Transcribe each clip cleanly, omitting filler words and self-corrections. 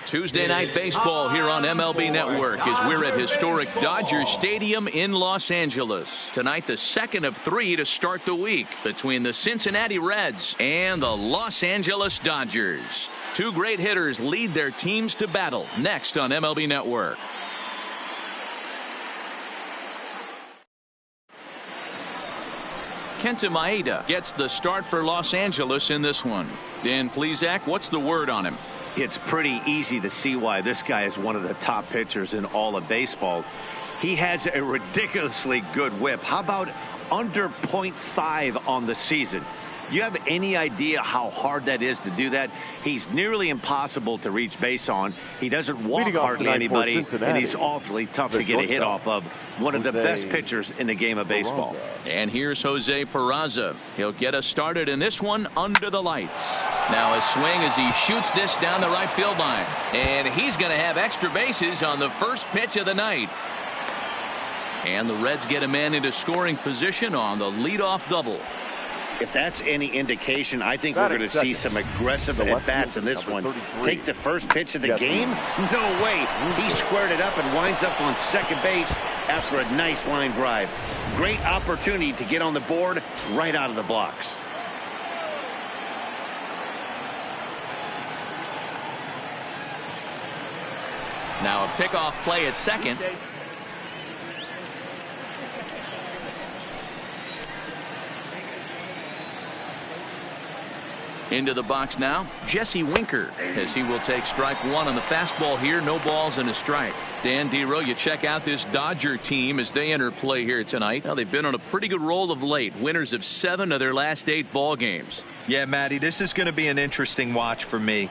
Tuesday night baseball here on MLB Network as we're at historic Dodger Stadium in Los Angeles. Tonight, the second of three to start the week between the Cincinnati Reds and the Los Angeles Dodgers. Two great hitters lead their teams to battle next on MLB Network. Kenta Maeda gets the start for Los Angeles in this one. Dan Plesac, what's the word on him? It's pretty easy to see why this guy is one of the top pitchers in all of baseball. He has a ridiculously good whip. How about under .5 on the season? You have any idea how hard that is to do that? He's nearly impossible to reach base on. He doesn't walk hardly anybody, and he's awfully tough to get a hit off of. One of the best pitchers in the game of baseball. And here's Jose Peraza. He'll get us started in this one under the lights. Now a swing as he shoots this down the right field line. And he's going to have extra bases on the first pitch of the night. And the Reds get a man into scoring position on the leadoff double. If that's any indication, I think we're going to see some aggressive at-bats in this one. Take the first pitch of the game? No way. He squared it up and winds up on second base after a nice line drive. Great opportunity to get on the board right out of the blocks. Now a pickoff play at second. Into the box now, Jesse Winker, as he will take strike one on the fastball here. No balls and a strike. Dan Dero, you check out this Dodger team as they enter play here tonight. Now they've been on a pretty good roll of late. Winners of 7 of their last 8 ball games. Yeah, Matty, this is going to be an interesting watch for me.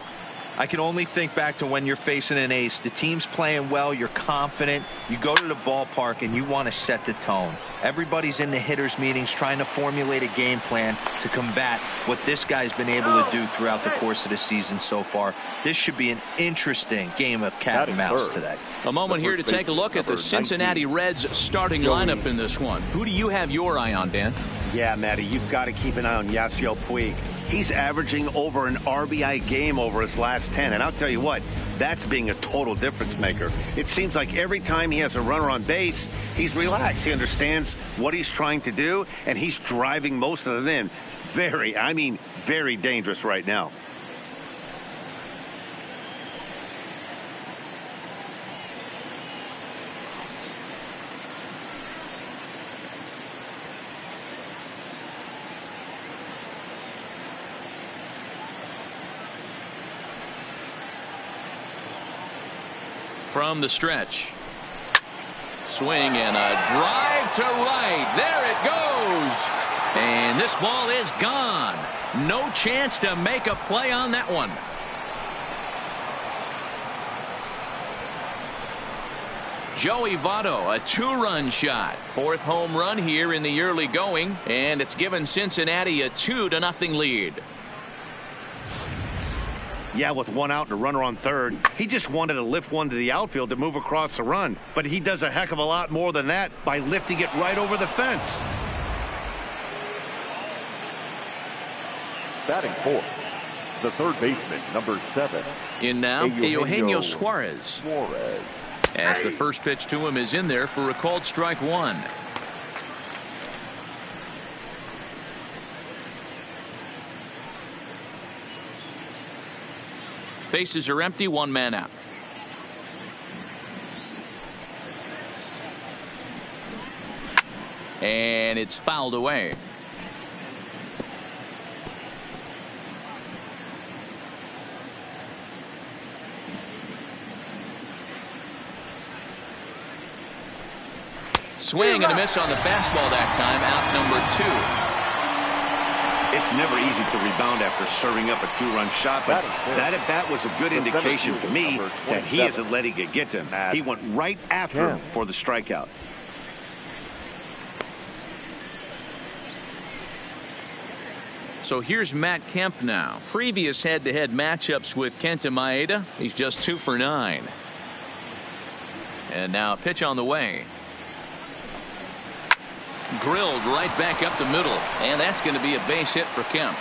I can only think back to when you're facing an ace. The team's playing well, you're confident, you go to the ballpark and you want to set the tone. Everybody's in the hitters meetings trying to formulate a game plan to combat what this guy's been able to do throughout the course of the season so far. This should be an interesting game of cat and mouse today. A moment here to take a look at the Cincinnati Reds starting lineup in this one. Who do you have your eye on, Dan? Yeah, Matty, you've got to keep an eye on Yasiel Puig. He's averaging over an RBI game over his last 10. And I'll tell you what, that's being a total difference maker. It seems like every time he has a runner on base, he's relaxed. He understands what he's trying to do, and he's driving most of them in. Very dangerous right now. From the stretch. Swing and a drive to right. There it goes. And this ball is gone. No chance to make a play on that one. Joey Votto, a 2-run shot. 4th home run here in the early going. And it's given Cincinnati a 2-0 lead. Yeah, with 1 out and a runner on third, he just wanted to lift one to the outfield to move across the run. But he does a heck of a lot more than that by lifting it right over the fence. Batting fourth, the third baseman, number 7. In now, Eugenio Suarez. As the first pitch to him is in there for a called strike one. Bases are empty, 1 man out. And it's fouled away. Swing and a miss on the fastball that time, out number 2. It's never easy to rebound after serving up a 2-run shot, but that at bat was a good indication to me that he isn't letting it get to him. He went right after him for the strikeout. So here's Matt Kemp now. Previous head-to-head matchups with Kenta Maeda, he's just 2 for 9. And now a pitch on the way. Drilled right back up the middle, and that's going to be a base hit for Kemp.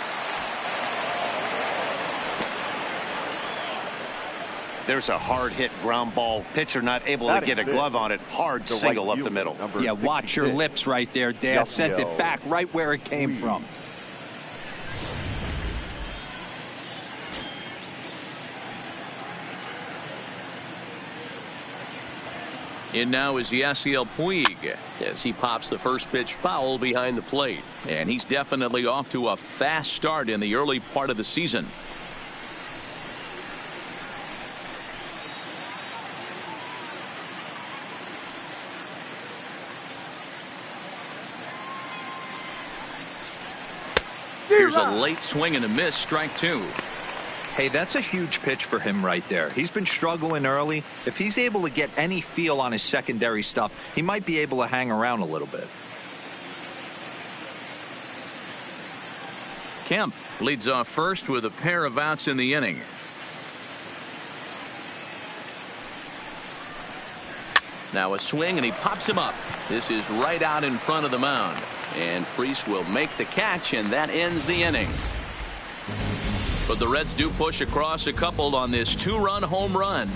There's a hard hit ground ball. Pitcher not able to get a glove on it. Hard single up the middle. Yeah, watch your lips right there, Dan. Sent it back right where it came from. And now is Yasiel Puig as he pops the first pitch foul behind the plate. And he's definitely off to a fast start in the early part of the season. Here's a late swing and a miss, strike two. Hey, that's a huge pitch for him right there. He's been struggling early. If he's able to get any feel on his secondary stuff, he might be able to hang around a little bit. Kemp leads off first with a pair of outs in the inning. Now a swing, and he pops him up. This is right out in front of the mound. And Freese will make the catch, and that ends the inning. But the Reds do push across a couple on this two-run home run.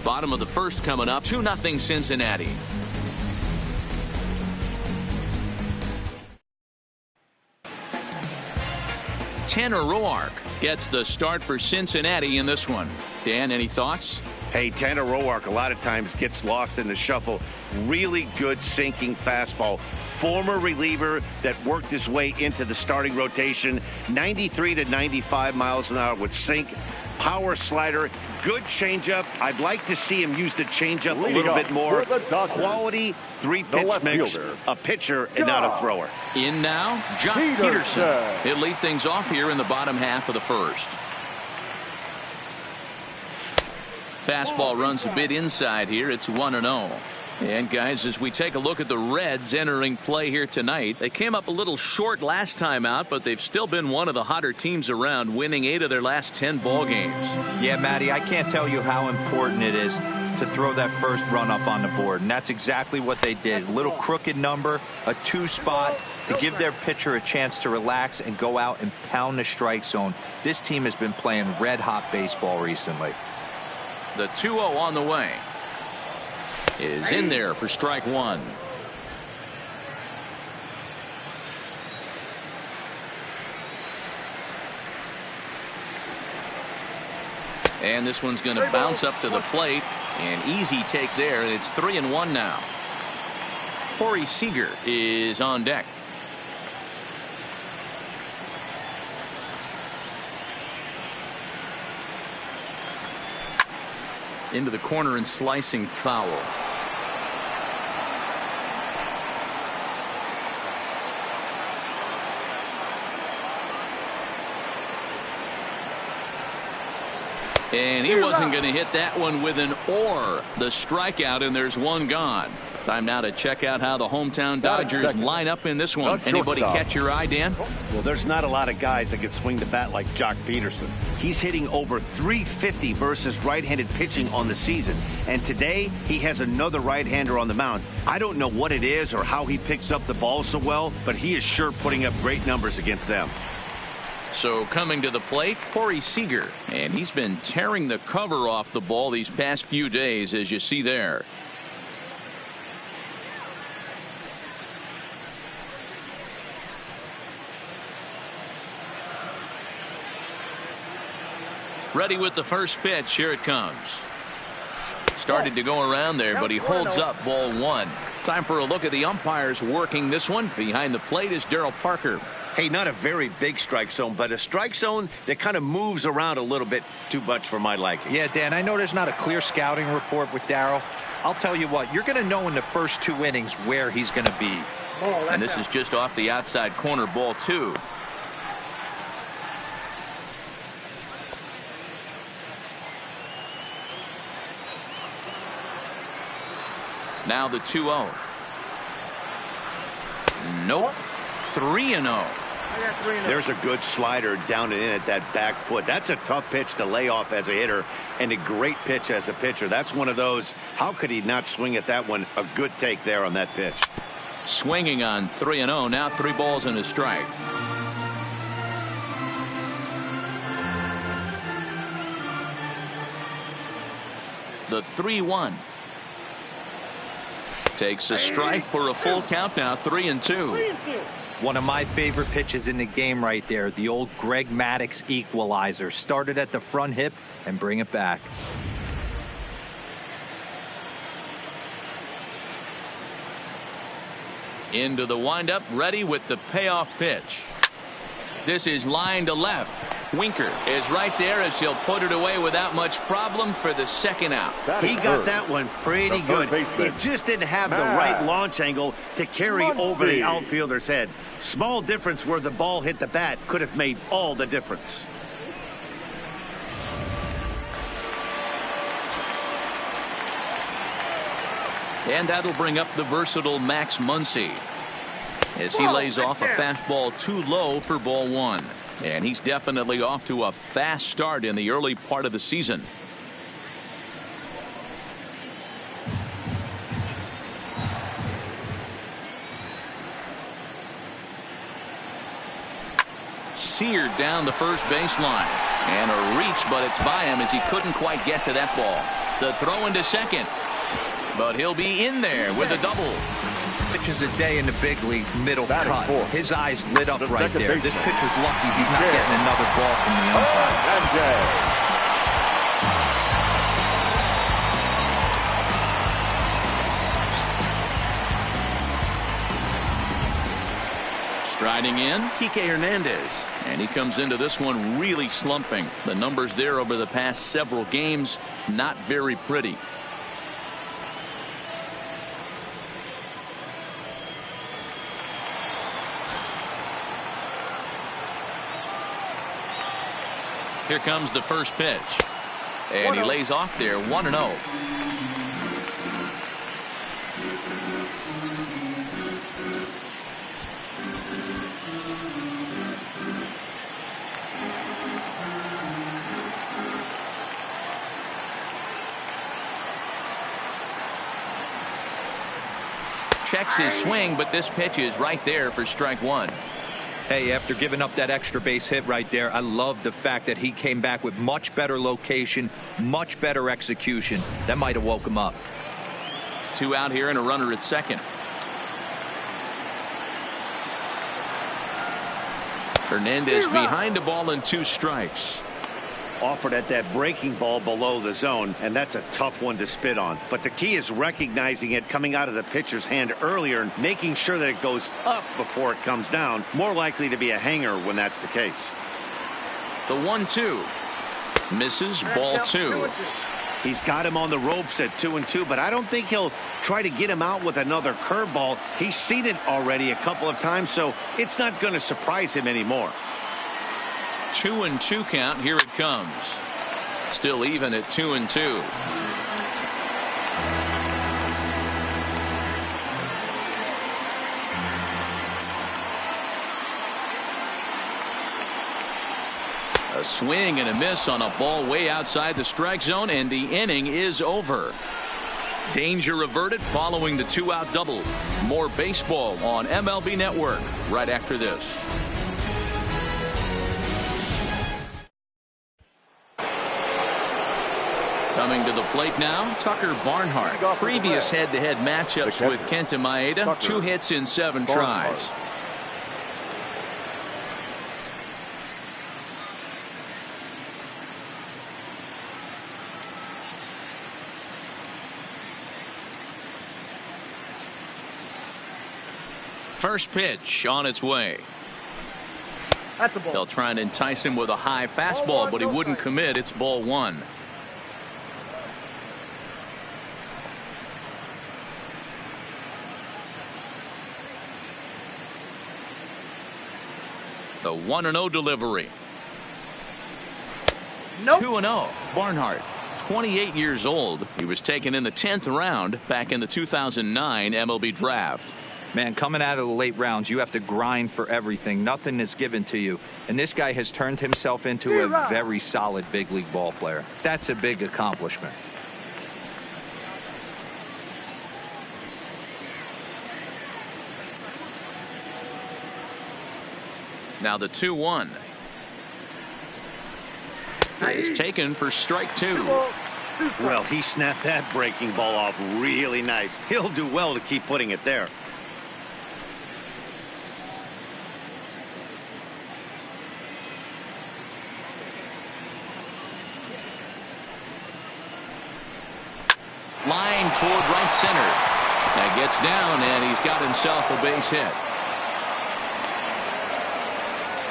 Bottom of the first coming up, 2-0 Cincinnati. Tanner Roark gets the start for Cincinnati in this one. Dan, any thoughts? Hey, Tanner Roark a lot of times gets lost in the shuffle. Really good sinking fastball. Former reliever that worked his way into the starting rotation. 93 to 95 miles an hour with sink. Power slider. Good changeup. I'd like to see him use the changeup a little bit more. Quality three-pitch mix. A pitcher and not a thrower. In now, Jock Peterson. He'll lead things off here in the bottom half of the first. Fastball runs a bit inside here. It's 1-0. And guys, as we take a look at the Reds entering play here tonight, they came up a little short last time out, but they've still been one of the hotter teams around, winning 8 of their last 10 ball games. Yeah, Matty, I can't tell you how important it is to throw that first run up on the board, and that's exactly what they did. A little crooked number, a 2 spot to give their pitcher a chance to relax and go out and pound the strike zone. This team has been playing red hot baseball recently. The 2-0 on the way is in there for strike one. And this one's going to bounce up to the plate. An easy take there. It's 3-1 now. Corey Seager is on deck. Into the corner and slicing foul. And he wasn't going to hit that one with an or. The strikeout, and there's one gone. Time now to check out how the hometown Dodgers line up in this one. Anybody catch your eye, Dan? Well, there's not a lot of guys that can swing the bat like Jock Peterson. He's hitting over 350 versus right-handed pitching on the season. And today, he has another right-hander on the mound. I don't know what it is or how he picks up the ball so well, but he is sure putting up great numbers against them. So coming to the plate, Corey Seager. And he's been tearing the cover off the ball these past few days, as you see there. Ready with the first pitch. Here it comes. Started to go around there, but he holds up ball one. Time for a look at the umpires working this one. Behind the plate is Darryl Parker. Hey, not a very big strike zone, but a strike zone that kind of moves around a little bit too much for my liking. Yeah, Dan, I know there's not a clear scouting report with Darryl. I'll tell you what, you're going to know in the first 2 innings where he's going to be. And this is just off the outside corner, ball 2. Now the 2-0. Nope. 3-0. There's a good slider down and in at that back foot. That's a tough pitch to lay off as a hitter, and a great pitch as a pitcher. That's one of those, how could he not swing at that one? A good take there on that pitch. Swinging on 3-0. Now 3 balls and a strike. The 3-1. Takes a strike for a full count now. 3-2. One of my favorite pitches in the game right there. The old Greg Maddux equalizer. Started at the front hip and bring it back. Into the windup, ready with the payoff pitch. This is line to left. Winker is right there as he'll put it away without much problem for the second out. He got that one pretty good. It just didn't have the right launch angle to carry over the outfielder's head. Small difference where the ball hit the bat could have made all the difference. And that'll bring up the versatile Max Muncy as he lays off a fastball too low for ball one. And he's definitely off to a fast start in the early part of the season. Seared down the first baseline. And a reach, but it's by him as he couldn't quite get to that ball. The throw into second. But he'll be in there with a double. Pitches a day in the big leagues, middle cut. His eyes lit up right there. This pitcher's lucky he's not getting another ball from the umpire. Striding in, Kike Hernandez. And he comes into this one really slumping. The numbers there over the past several games, not very pretty. Here comes the first pitch. And he lays off there 1-0. Checks his swing, but this pitch is right there for strike one. Hey, after giving up that extra base hit right there, I love the fact that he came back with much better location, much better execution. That might have woke him up. 2 out here and a runner at second. Hernandez behind the ball and 2 strikes. Offered at that breaking ball below the zone, and that's a tough one to spit on. But the key is recognizing it coming out of the pitcher's hand earlier and making sure that it goes up before it comes down. More likely to be a hanger when that's the case. The 1-2 misses, ball 2. He's got him on the ropes at 2-2, but I don't think he'll try to get him out with another curveball. He's seen it already a couple of times, so it's not going to surprise him anymore. 2-2 count. Here it comes. Still even at 2-2. A swing and a miss on a ball way outside the strike zone, and the inning is over. Danger averted following the 2-out double. More baseball on MLB Network right after this. Coming to the plate now, Tucker Barnhart. Previous head-to-head matchups with Kenta Maeda, 2 hits in 7 tries. First pitch on its way. They'll try and entice him with a high fastball, but he wouldn't commit. It's ball 1. The 1-0 delivery. 2-0. Barnhart, 28 years old. He was taken in the 10th round back in the 2009 MLB draft. Man, coming out of the late rounds, you have to grind for everything. Nothing is given to you. And this guy has turned himself into a very solid big league ball player. That's a big accomplishment. Now the 2-1 is taken for strike 2. Well, he snapped that breaking ball off really nice. He'll do well to keep putting it there. Line toward right center. That gets down, and he's got himself a base hit.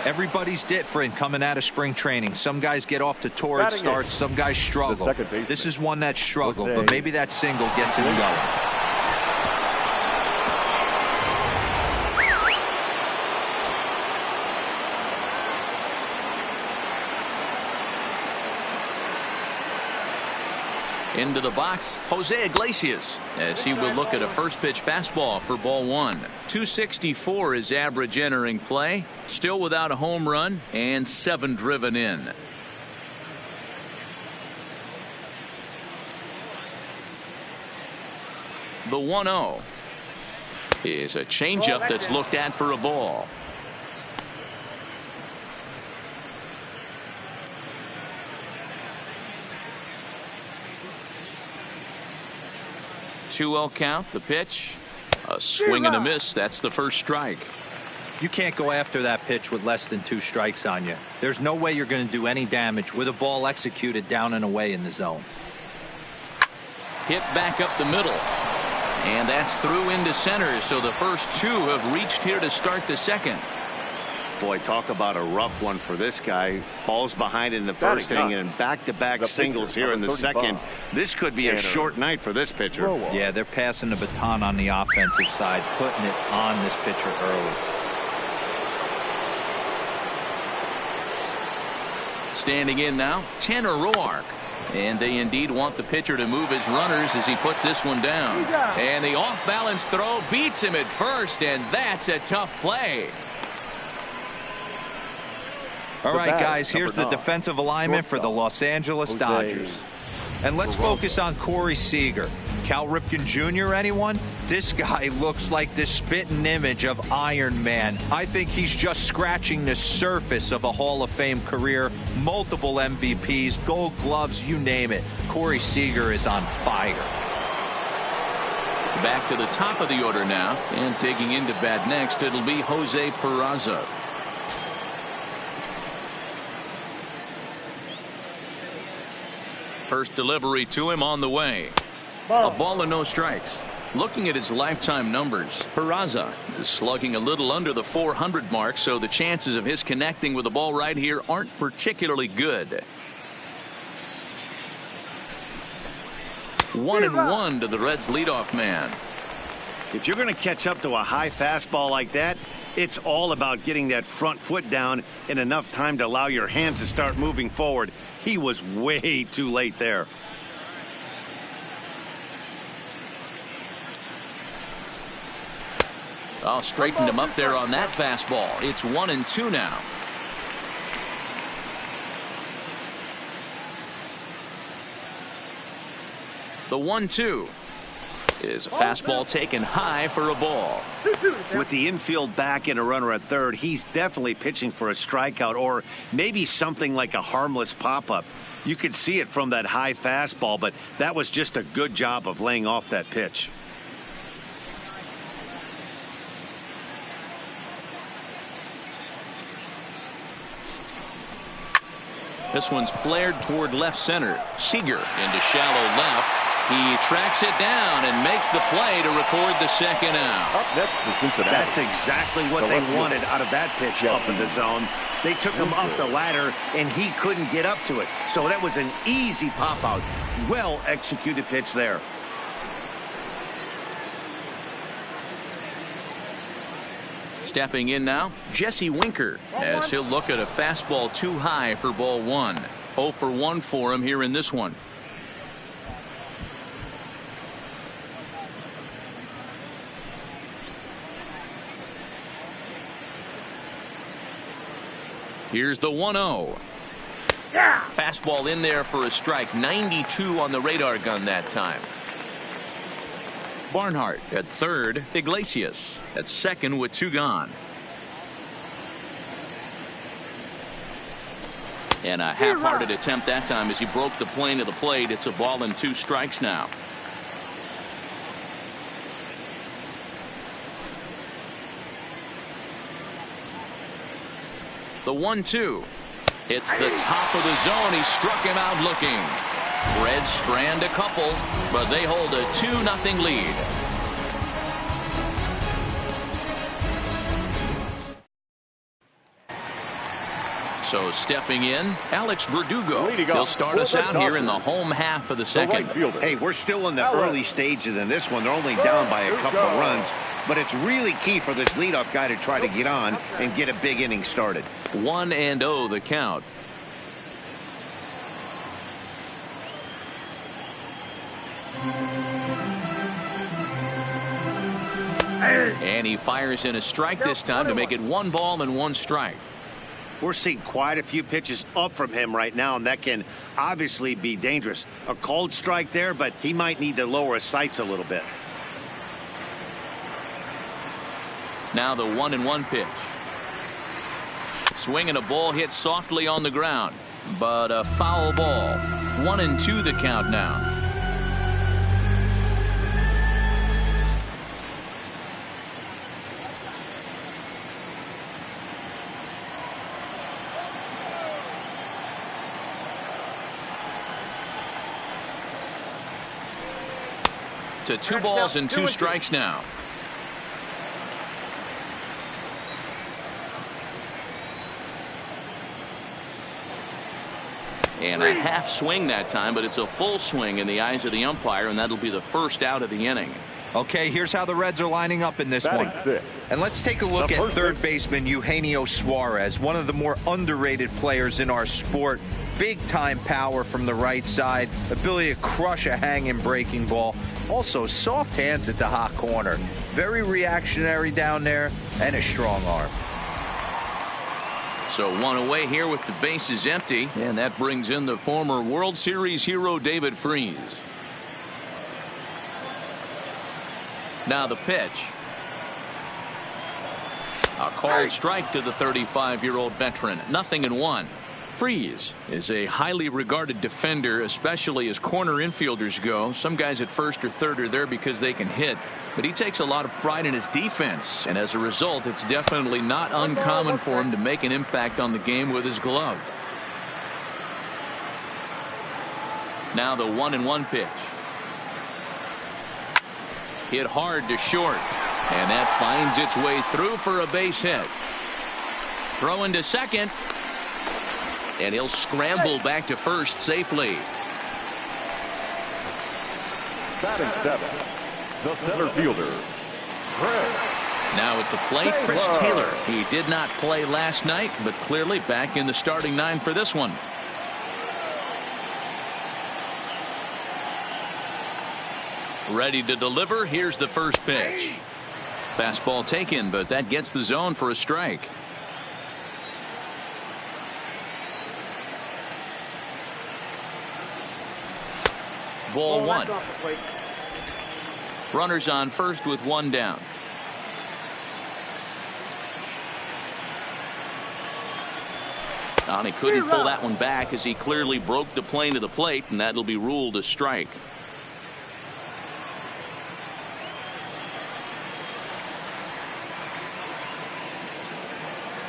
Everybody's different coming out of spring training. Some guys get off to torrid starts. Some guys struggle. This is one that struggled, but maybe that single gets him going. Into the box, Jose Iglesias, as he will look at a first pitch fastball for ball one. 264 is average entering play, still without a home run and 7 driven in. The 1-0 is a changeup that's looked at for a ball. Two-0 count. The pitch, a swing and a miss. That's the first strike. You can't go after that pitch with less than 2 strikes on you. There's no way you're going to do any damage with a ball executed down and away in the zone. Hit back up the middle, and that's through into center. So the first 2 have reached here to start the second. Boy, talk about a rough one for this guy. Falls behind in the first inning and back-to-back singles here in the second. This could be a short night for this pitcher. Yeah, they're passing the baton on the offensive side, putting it on this pitcher early. Standing in now, Tanner Roark. And they indeed want the pitcher to move his runners as he puts this one down. And the off-balance throw beats him at first, and that's a tough play. All right, guys, here's the defensive alignment for the Los Angeles Dodgers. And let's focus on Corey Seager. Cal Ripken Jr., anyone? This guy looks like the spitting image of Iron Man. I think he's just scratching the surface of a Hall of Fame career. Multiple MVPs, Gold Gloves, you name it. Corey Seager is on fire. Back to the top of the order now, and digging into bat next, it'll be Jose Peraza. First delivery to him on the way. A ball and no strikes. Looking at his lifetime numbers, Peraza is slugging a little under the 400 mark, so the chances of his connecting with the ball right here aren't particularly good. 1-1 to the Reds leadoff man. If you're going to catch up to a high fastball like that, it's all about getting that front foot down in enough time to allow your hands to start moving forward. He was way too late there. I'll straighten him up there on that fastball. It's 1-2 now. The 1-2 is a fastball taken high for a ball. With the infield back and a runner at third, he's definitely pitching for a strikeout or maybe something like a harmless pop-up. You could see it from that high fastball, but that was just a good job of laying off that pitch. This one's flared toward left center. Seager into shallow left. He tracks it down and makes the play to record the second out. Up next for Cincinnati. That's exactly what they wanted out of that pitch up in the zone. They took him up the ladder, and he couldn't get up to it. So that was an easy pop-out. Well-executed pitch there. Stepping in now, Jesse Winker, as he'll look at a fastball too high for ball one. 0 for 1 for him here in this one. Here's the 1-0. Fastball in there for a strike. 92 on the radar gun that time. Barnhart at third. Iglesias at second with 2 gone. And a half-hearted attempt that time as he broke the plane of the plate. It's a ball and 2 strikes now. The 1-2. It's the top of the zone. He struck him out looking. Reds strand a couple, but they hold a 2-0 lead. So stepping in, Alex Verdugo. He'll start us out here in the home half of the second. Hey, we're still in the early stages in this one. They're only down by a couple of runs, but it's really key for this leadoff guy to try to get on and get a big inning started. 1-0 the count. And he fires in a strike this time to make it 1 ball and 1 strike. We're seeing quite a few pitches up from him right now, and that can obviously be dangerous. A cold strike there, but he might need to lower his sights a little bit. Now the 1-1 pitch. Swinging a ball hit softly on the ground, but a foul ball. 1-2 the count now. To 2 balls and 2 strikes now. And a half swing that time, but it's a full swing in the eyes of the umpire, and that'll be the first out of the inning. Okay, here's how the Reds are lining up in this one. And let's take a look at third baseman Eugenio Suarez, one of the more underrated players in our sport. Big-time power from the right side, ability to crush a hanging breaking ball. Also, soft hands at the hot corner. Very reactionary down there, and a strong arm. So 1 away here with the bases empty, and that brings in the former World Series hero David Freese. Now the pitch. A called strike to the 35-year-old veteran. 0-1. Freese is a highly regarded defender, especially as corner infielders go. Some guys at first or third are there because they can hit, but he takes a lot of pride in his defense, and as a result, it's definitely not uncommon for him to make an impact on the game with his glove. Now the 1-1 pitch. Hit hard to short, and that finds its way through for a base hit. Throwing to second. And he'll scramble back to first safely. Batting 7, the center fielder, Chris. Now at the plate, Chris Taylor. He did not play last night, but clearly back in the starting 9 for this one. Ready to deliver. Here's the first pitch. Fastball taken, but that gets the zone for a strike. Ball 1. Runners on first with 1 down. He couldn't pull that one back as he clearly broke the plane of the plate, and that'll be ruled a strike.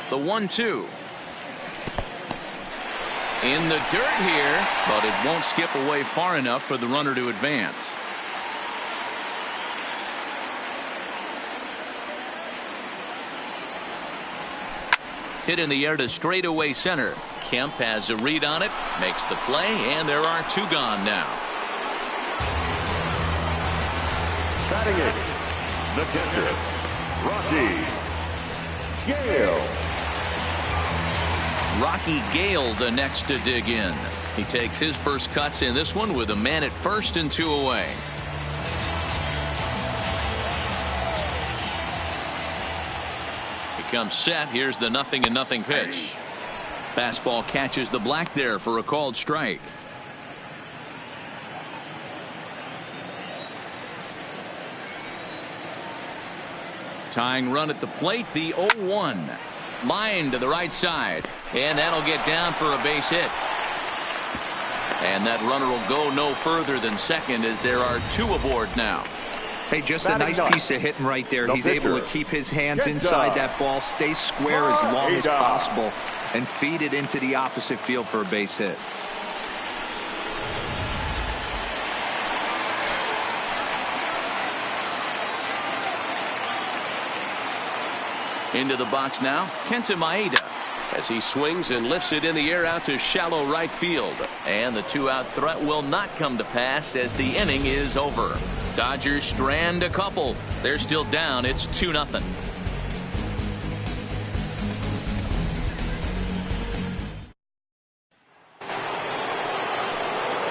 The 1-2. In the dirt here, but it won't skip away far enough for the runner to advance. Hit in the air to straightaway center. Kemp has a read on it, makes the play, and there are 2 gone now. Batting 8, the catcher, Rocky Gale. Rocky Gale the next to dig in. He takes his first cuts in this one with a man at first and 2 away. He comes set. Here's the 0-0 pitch. Fastball catches the black there for a called strike. Tying run at the plate, the 0-1. Line to the right side. And that'll get down for a base hit. And that runner will go no further than second as there are 2 aboard now. Hey, just a nice piece of hitting right there. He's able to keep his hands inside that ball, stay square as long as possible, and feed it into the opposite field for a base hit. Into the box now, Kenta Maeda, as he swings and lifts it in the air out to shallow right field. And the 2-out threat will not come to pass as the inning is over. Dodgers strand a couple. They're still down. It's 2-0.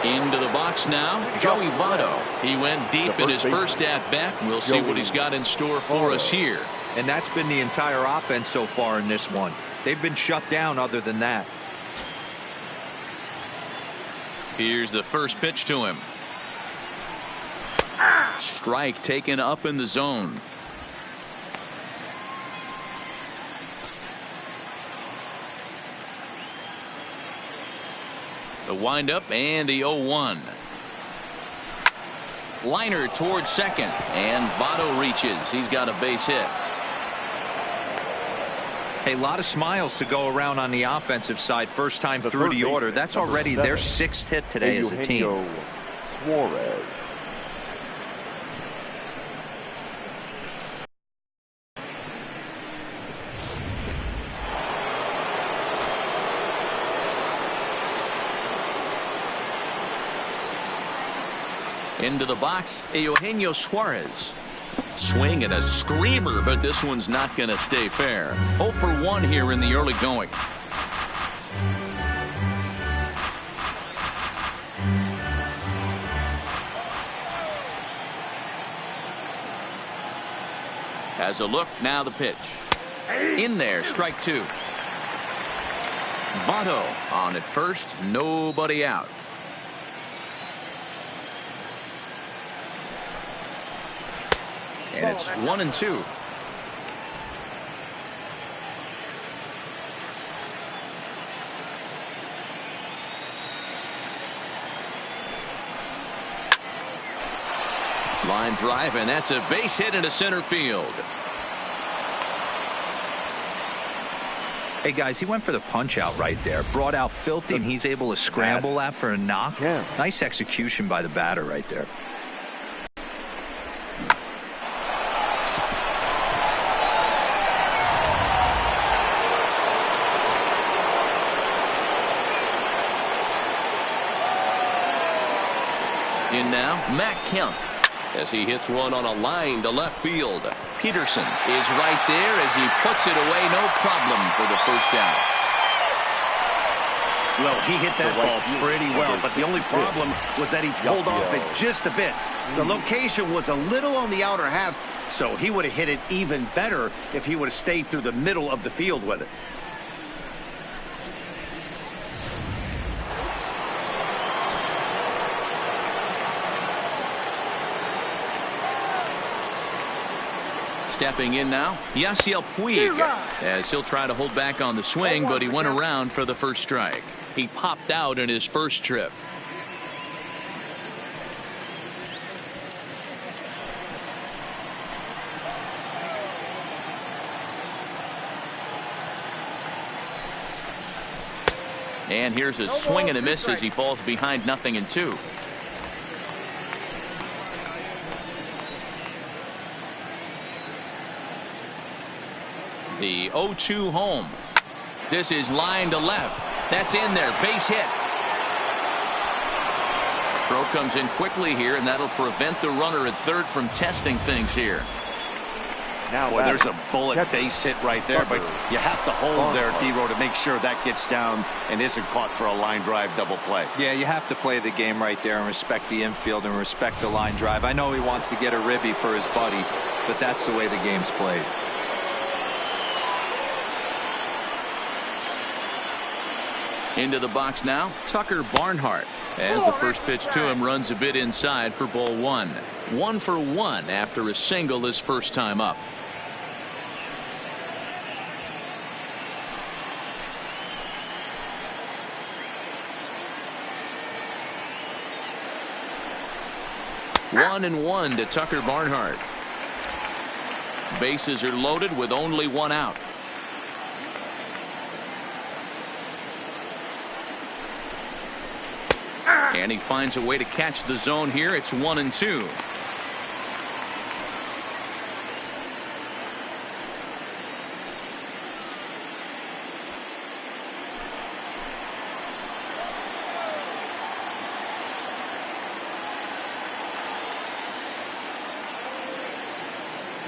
Into the box now, Joey Votto. He went deep in his first at-bat. We'll see what he's got in store for us here. And that's been the entire offense so far in this one. They've been shut down other than that. Here's the first pitch to him. Strike taken up in the zone. The windup and the 0-1. Liner towards second, and Votto reaches. He's got a base hit. Hey, a lot of smiles to go around on the offensive side. First time through the order. That's already their 6th hit today as a team. Suarez. Into the box, Eugenio Suarez. Swing and a screamer, but this one's not going to stay fair. 0 for 1 here in the early going. Has a look, now the pitch. In there, strike 2. Votto on at first, nobody out. And it's 1-2. Line drive, and that's a base hit into center field. Hey guys, he went for the punch out right there. Brought out filthy, and he's able to scramble that for a knock. Yeah. Nice execution by the batter right there. In now, Matt Kemp, as he hits one on a line to left field. Peterson is right there as he puts it away, no problem for the first out. Well, he hit that ball pretty well, but the only problem was that he pulled off it just a bit. The location was a little on the outer half, so he would have hit it even better if he would have stayed through the middle of the field with it. Stepping in now, Yasiel Puig, as he'll try to hold back on the swing, but he went around for the first strike. He popped out in his first trip. And here's a swing and a miss as he falls behind 0-2. The 0-2 home. This is line to left. That's in there. Base hit. Throw comes in quickly here, and that'll prevent the runner at third from testing things here. Now, well, there's a bullet base hit right there, but you have to hold there, D-Row, to make sure that gets down and isn't caught for a line drive double play. Yeah, you have to play the game right there and respect the infield and respect the line drive. I know he wants to get a ribby for his buddy, but that's the way the game's played. Into the box now, Tucker Barnhart, as the first pitch to him runs a bit inside for ball 1. 1 for 1 after a single his first time up. 1-1 to Tucker Barnhart. Bases are loaded with only one out. And he finds a way to catch the zone here. It's 1-2.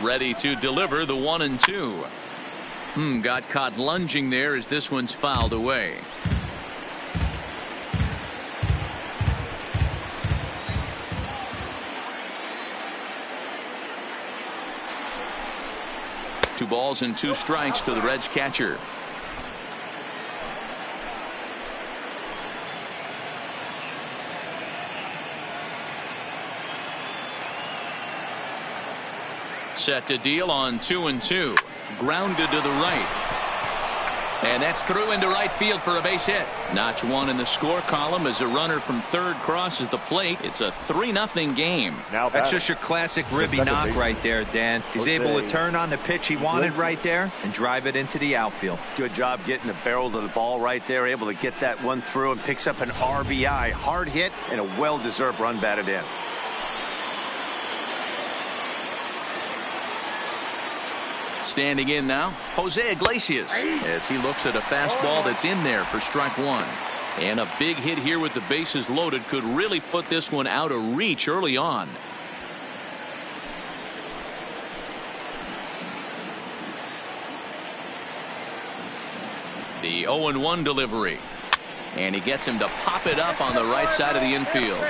Ready to deliver the 1-2. Got caught lunging there as this one's fouled away. Two balls and two strikes to the Reds catcher. Set to deal on 2-2. Grounded to the right. And that's through into right field for a base hit. Notch one in the score column as a runner from third crosses the plate. It's a 3-0 game. Now that's just your classic ribby knock right there, Dan. He's able to turn on the pitch he wanted right there and drive it into the outfield. Good job getting the barrel to the ball right there. Able to get that one through and picks up an RBI. Hard hit and a well-deserved run batted in. Standing in now, Jose Iglesias, as he looks at a fastball that's in there for strike one. And a big hit here with the bases loaded could really put this one out of reach early on. The 0-1 delivery. And he gets him to pop it up on the right side of the infield.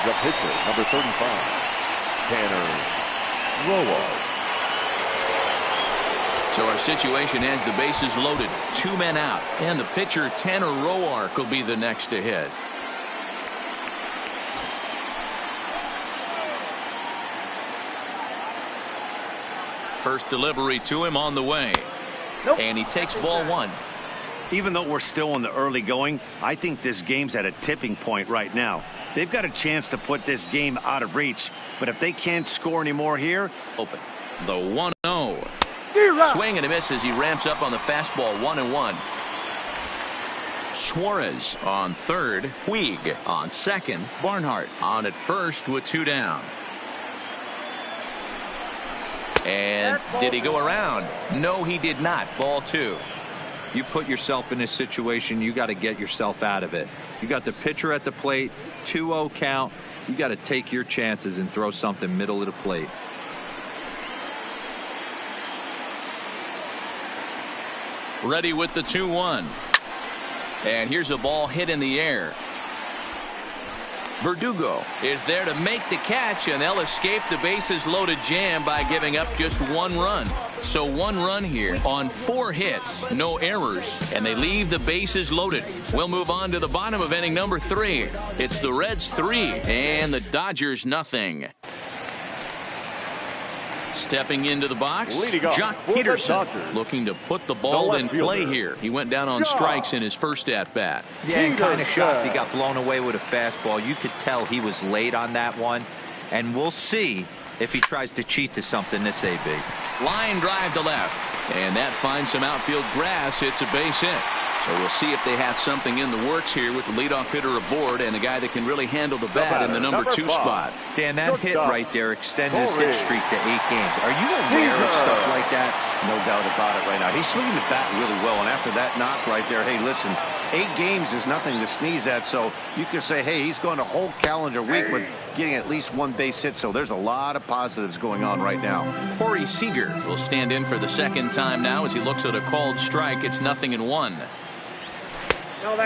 The pitcher, number 35, Tanner Roark. So our situation has the bases loaded, 2 men out, and the pitcher Tanner Roark will be the next to hit. First delivery to him on the way. And he takes ball one. Even though we're still in the early going, I think this game's at a tipping point right now. They've got a chance to put this game out of reach, but if they can't score anymore here, open. The 1-0. Swing and a miss as he ramps up on the fastball. 1-1. Suarez on third. Puig on second. Barnhart on at first with 2 down. And did he go around? No, he did not. Ball 2. You put yourself in this situation, you got to get yourself out of it. You got the pitcher at the plate, 2-0 count. You got to take your chances and throw something middle of the plate. Ready with the 2-1. And here's a ball hit in the air. Verdugo is there to make the catch, and they'll escape the bases loaded jam by giving up just 1 run. So 1 run here on 4 hits, no errors, and they leave the bases loaded. We'll move on to the bottom of inning number 3. It's the Reds 3 and the Dodgers nothing. Stepping into the box, Jock Peterson looking to put the ball in play here. He went down on strikes in his first at-bat. Yeah, and kind of shocked he got blown away with a fastball. You could tell he was late on that one, and we'll see if he tries to cheat to something this AB. Line drive to left, and that finds some outfield grass. It's a base hit. So we'll see if they have something in the works here with the leadoff hitter aboard and a guy that can really handle the bat in the number 2 spot. Dan, that hit right there extends his hit streak to 8 games. Are you aware of stuff like that? No doubt about it right now. He's swinging the bat really well, and after that knock right there, hey, listen, 8 games is nothing to sneeze at, so you can say, hey, he's going a whole calendar week with getting at least 1 base hit, so there's a lot of positives going on right now. Corey Seager will stand in for the second time now as he looks at a called strike. It's 0-1.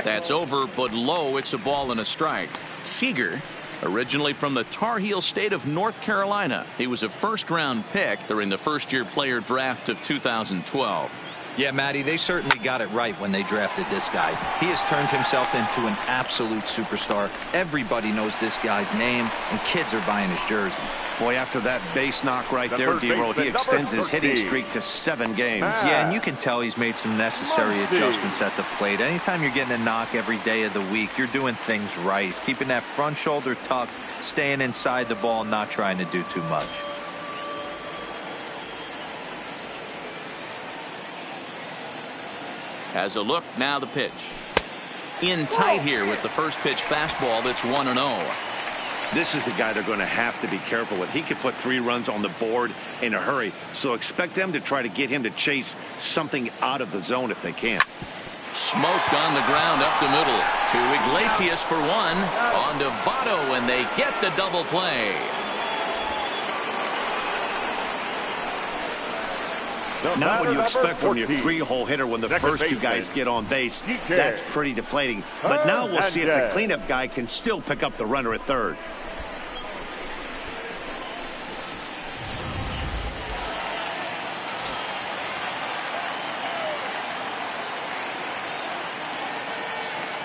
That's over, but low. It's a ball and a strike. Seager, originally from the Tar Heel state of North Carolina. He was a first-round pick during the first-year player draft of 2012. Yeah, Matty, they certainly got it right when they drafted this guy. He has turned himself into an absolute superstar. Everybody knows this guy's name, and kids are buying his jerseys. Boy, after that base knock right there, D-Roll, he extends his hitting streak to 7 games. Yeah, and you can tell he's made some necessary adjustments at the plate. Anytime you're getting a knock every day of the week, you're doing things right. He's keeping that front shoulder tucked, staying inside the ball, not trying to do too much. As a look, now the pitch. In tight here with the first pitch fastball that's 1-0. This is the guy they're going to have to be careful with. He could put 3 runs on the board in a hurry, so expect them to try to get him to chase something out of the zone if they can. Smoked on the ground up the middle to Iglesias for 1. On to Votto, and they get the double play. Not what you expect from your 3-hole hitter when the first 2 guys get on base. That's pretty deflating. But now we'll see if the cleanup guy can still pick up the runner at third.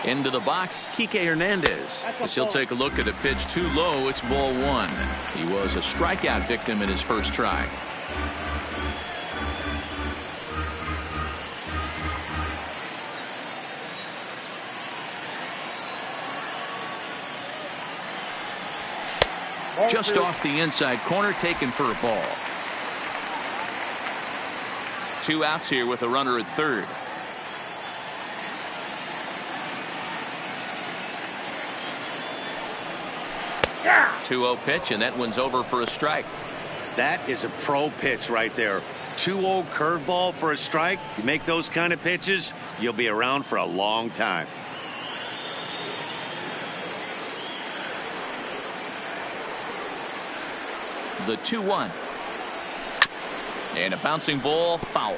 Into the box, Kike Hernandez. As he'll take a look at a pitch too low, it's ball 1. He was a strikeout victim in his first try. Just off the inside corner, taken for a ball. 2 outs here with a runner at third. Yeah. 2-0 pitch, and that one's over for a strike. That is a pro pitch right there. 2-0 curveball for a strike. You make those kind of pitches, you'll be around for a long time. The 2-1. And a bouncing ball, foul.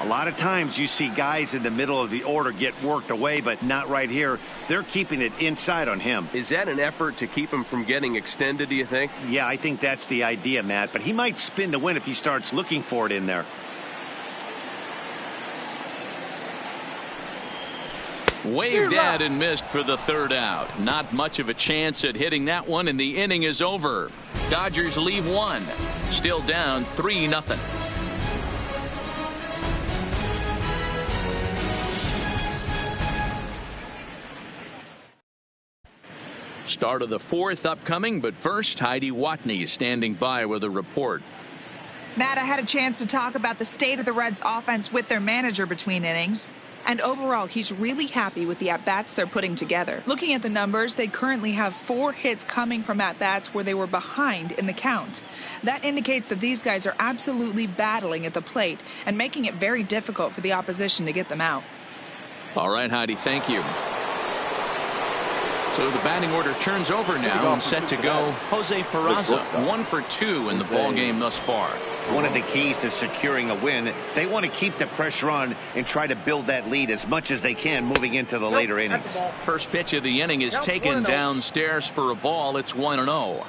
A lot of times you see guys in the middle of the order get worked away, but not right here. They're keeping it inside on him. Is that an effort to keep him from getting extended, do you think? Yeah, I think that's the idea, Matt. But he might spin to win if he starts looking for it in there. Waved at and missed for the 3rd out. Not much of a chance at hitting that one, and the inning is over. Dodgers leave 1. Still down 3-0. Start of the 4th upcoming, but first, Heidi Watney standing by with a report. Matt, I had a chance to talk about the state of the Reds offense with their manager between innings. And overall, he's really happy with the at-bats they're putting together. Looking at the numbers, they currently have 4 hits coming from at-bats where they were behind in the count. That indicates that these guys are absolutely battling at the plate and making it very difficult for the opposition to get them out. All right, Heidi, thank you. So the batting order turns over now and set to go. Jose Peraza, 1 for 2 in the ball game thus far. One of the keys to securing a win, they want to keep the pressure on and try to build that lead as much as they can moving into the later innings. First pitch of the inning is taken downstairs for a ball. It's 1-0.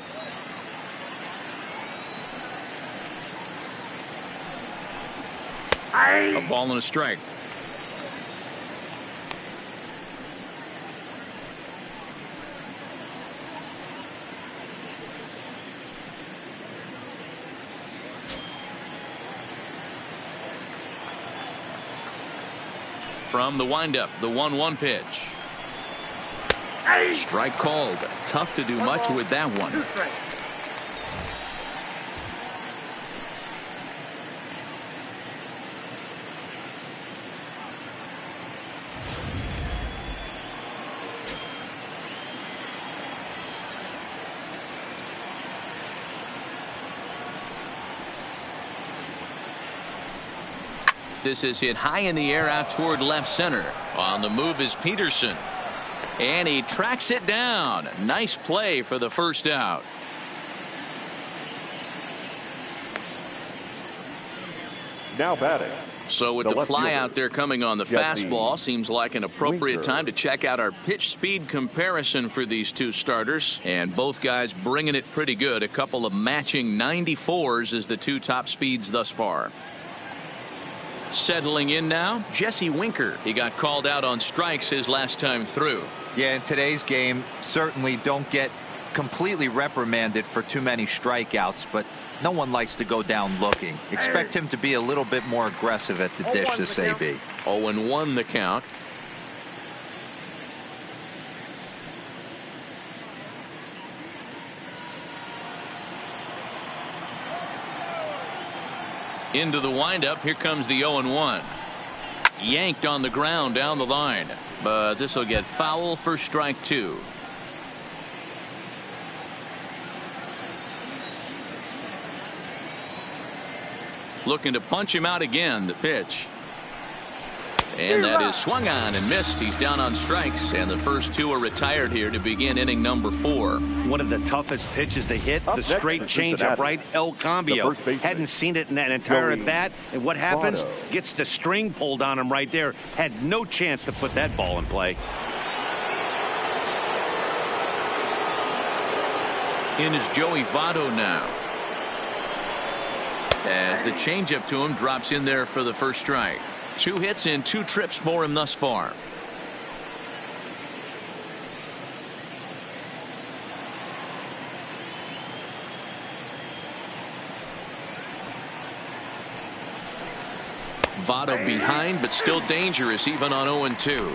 A ball and a strike. From the windup, the 1-1 pitch. Strike called. Tough to do much with that one. This is hit high in the air out toward left center. On the move is Peterson. And he tracks it down. Nice play for the first out. Now batting. So with the fly out there coming on the fastball, seems like an appropriate time to check out our pitch speed comparison for these 2 starters. And both guys bringing it pretty good. A couple of matching 94s as the 2 top speeds thus far. Settling in now, Jesse Winker. He got called out on strikes his last time through. Yeah, in today's game, certainly don't get completely reprimanded for too many strikeouts, but no one likes to go down looking. Expect him to be a little bit more aggressive at the dish this AB. 0-1 the count. Into the windup. Here comes the 0-1. Yanked on the ground down the line, but this will get foul for strike 2. Looking to punch him out again. The pitch. And that is swung on and missed. He's down on strikes, and the first 2 are retired here to begin inning number 4. One of the toughest pitches to hit, the straight changeup, right? El Cambio hadn't seen it in that entire at bat, and what happens? Gets the string pulled on him right there. Had no chance to put that ball in play. In is Joey Votto now, as the changeup to him drops in there for the first strike. 2 hits and 2 trips for him thus far. Votto behind, but still dangerous even on 0-2.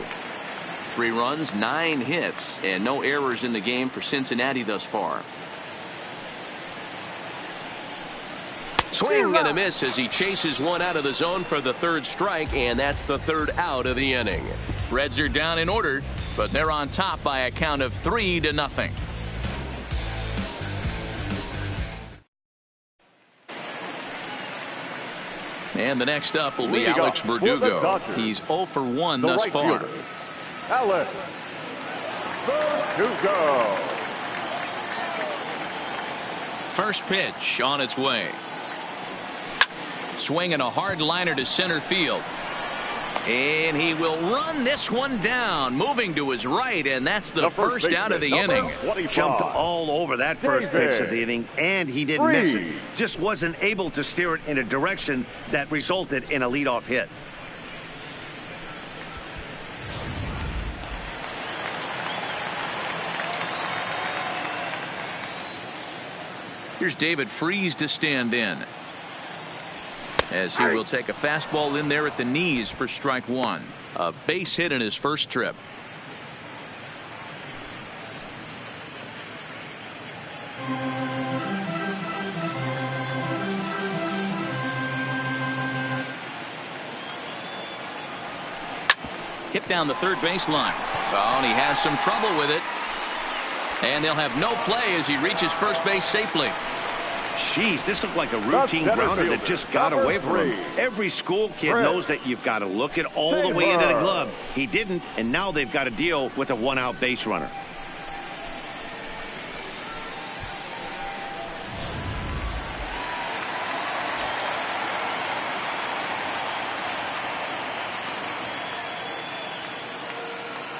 3 runs, 9 hits, and no errors in the game for Cincinnati thus far. Swing and a miss as he chases one out of the zone for the 3rd strike, and that's the 3rd out of the inning. Reds are down in order, but they're on top by a count of 3-0. And the next up will be Alex Verdugo. He's 0 for 1 thus far. Alex Verdugo. First pitch on its way. Swinging a hard liner to center field. And he will run this one down, moving to his right, and that's the first out of the inning. Jumped all over that first pitch of the inning, and he didn't miss it. Just wasn't able to steer it in a direction that resulted in a leadoff hit. Here's David Freese to stand in, as he will take a fastball in there at the knees for strike 1. A base hit in his first trip. Hit down the third baseline. Oh, and he has some trouble with it. And they'll have no play as he reaches first base safely. Jeez, this looked like a routine grounder that just got away from him. Every school kid knows that you've got to look it all the way into the glove. He didn't, and now they've got to deal with a 1-out base runner.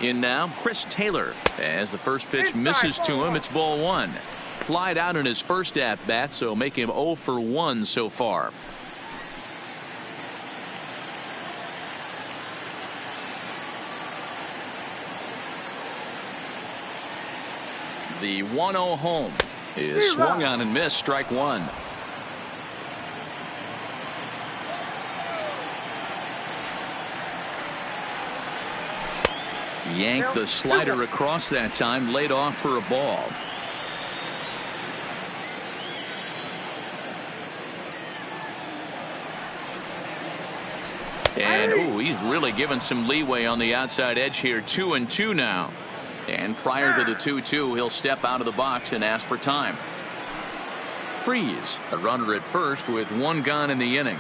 In now, Chris Taylor. As the first pitch misses to him, it's ball 1. Flied out in his first at-bat, so make him 0 for 1 so far. The 1-0 home is swung on and missed, strike 1. Yanked the slider across that time, laid off for a ball. And ooh, he's really given some leeway on the outside edge here. 2-2 now. And prior to the 2-2, he'll step out of the box and ask for time. Freeze, a runner at first with 1 gone in the inning.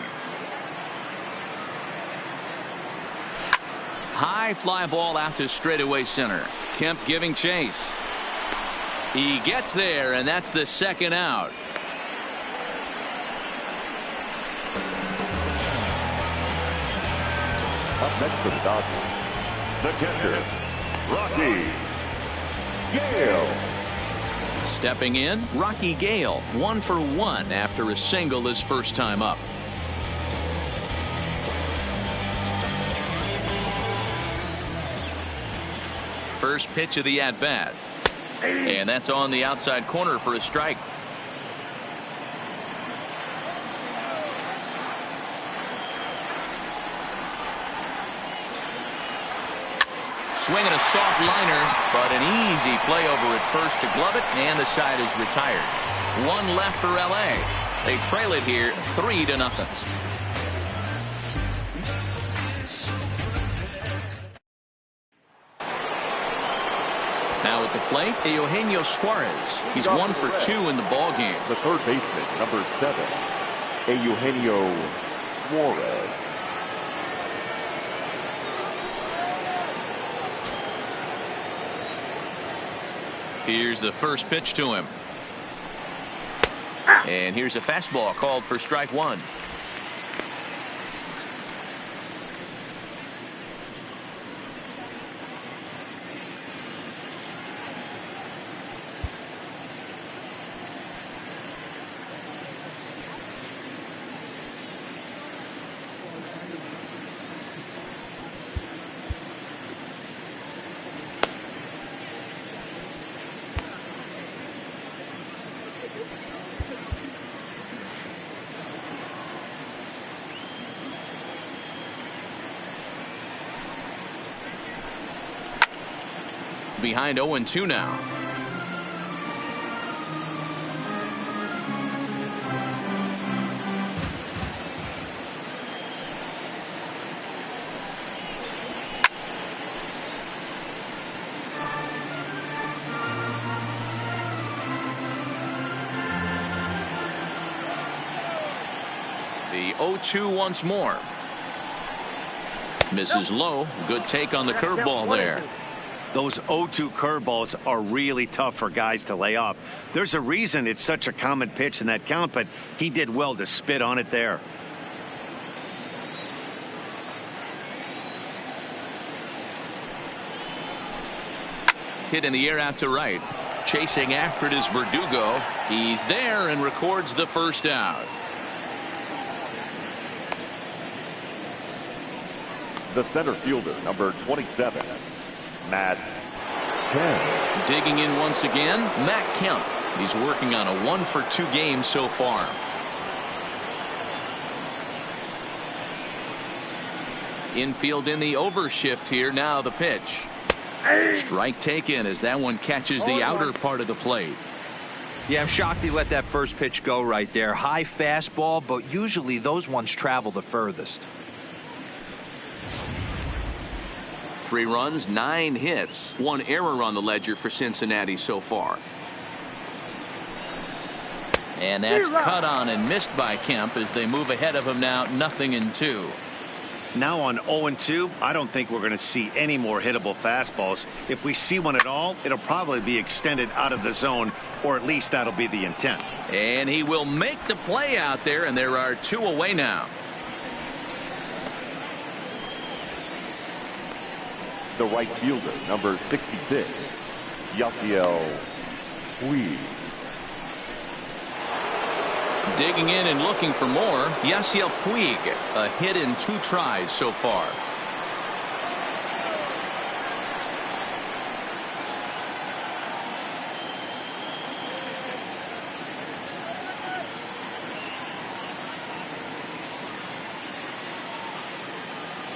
High fly ball out to straightaway center. Kemp giving chase. He gets there, and that's the 2nd out. Up next for the Dodgers, the catcher, Rocky Gale. Stepping in, Rocky Gale, 1 for 1 after a single his first time up. First pitch of the at-bat. And that's on the outside corner for a strike. Swinging a soft liner, but an easy play over at first to glove it, and the side is retired. One left for LA. They trail it here 3-0. Now at the plate, Eugenio Suarez. He's 1 for 2 in the ball game. The third baseman, number 7, Eugenio Suarez. Here's the first pitch to him. And here's a fastball called for strike 1. Behind 0-2 now. The 0-2 once more. Misses low. Good take on the curveball there. Those 0-2 curveballs are really tough for guys to lay off. There's a reason it's such a common pitch in that count, but he did well to spit on it there. Hit in the air out to right. Chasing after it is Verdugo. He's there and records the first out. The center fielder, number 27, Matt Kemp. Digging in once again, Matt Kemp. He's working on a 1 for 2 game so far. Infield in the overshift here. Now the pitch. Strike taken as that one catches the outer part of the plate. Yeah, I'm shocked he let that first pitch go right there. High fastball, but usually those ones travel the furthest. 3 runs, 9 hits, 1 error on the ledger for Cincinnati so far. And that's cut on and missed by Kemp as they move ahead of him now 0-2. Now on 0-2, I don't think we're going to see any more hittable fastballs. If we see one at all, it'll probably be extended out of the zone, or at least that'll be the intent. And he will make the play out there, and there are 2 away now. The right fielder, number 66, Yasiel Puig. Digging in and looking for more, Yasiel Puig. A hit in 2 tries so far.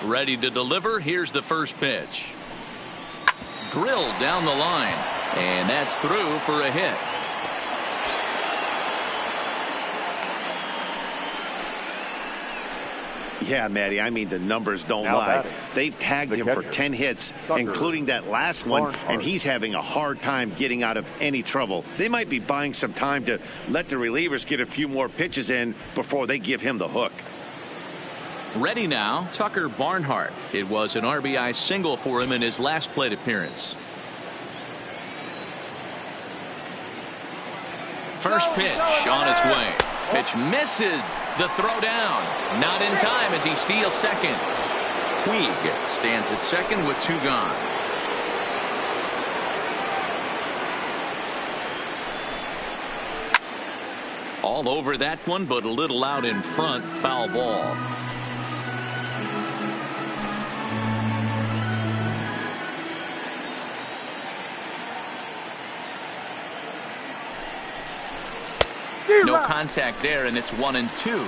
Ready to deliver. Here's the first pitch. Drilled down the line, and that's through for a hit. Yeah, Matty, I mean, the numbers don't lie. They've tagged him for 10 hits, including that last one, and he's having a hard time getting out of any trouble. They might be buying some time to let the relievers get a few more pitches in before they give him the hook. Ready now, Tucker Barnhart. It was an RBI single for him in his last plate appearance. First pitch on its way. Pitch misses. The throw down. Not in time as he steals second. Puig stands at second with 2 gone. All over that one, but a little out in front. Foul ball. No contact there, and it's 1-2.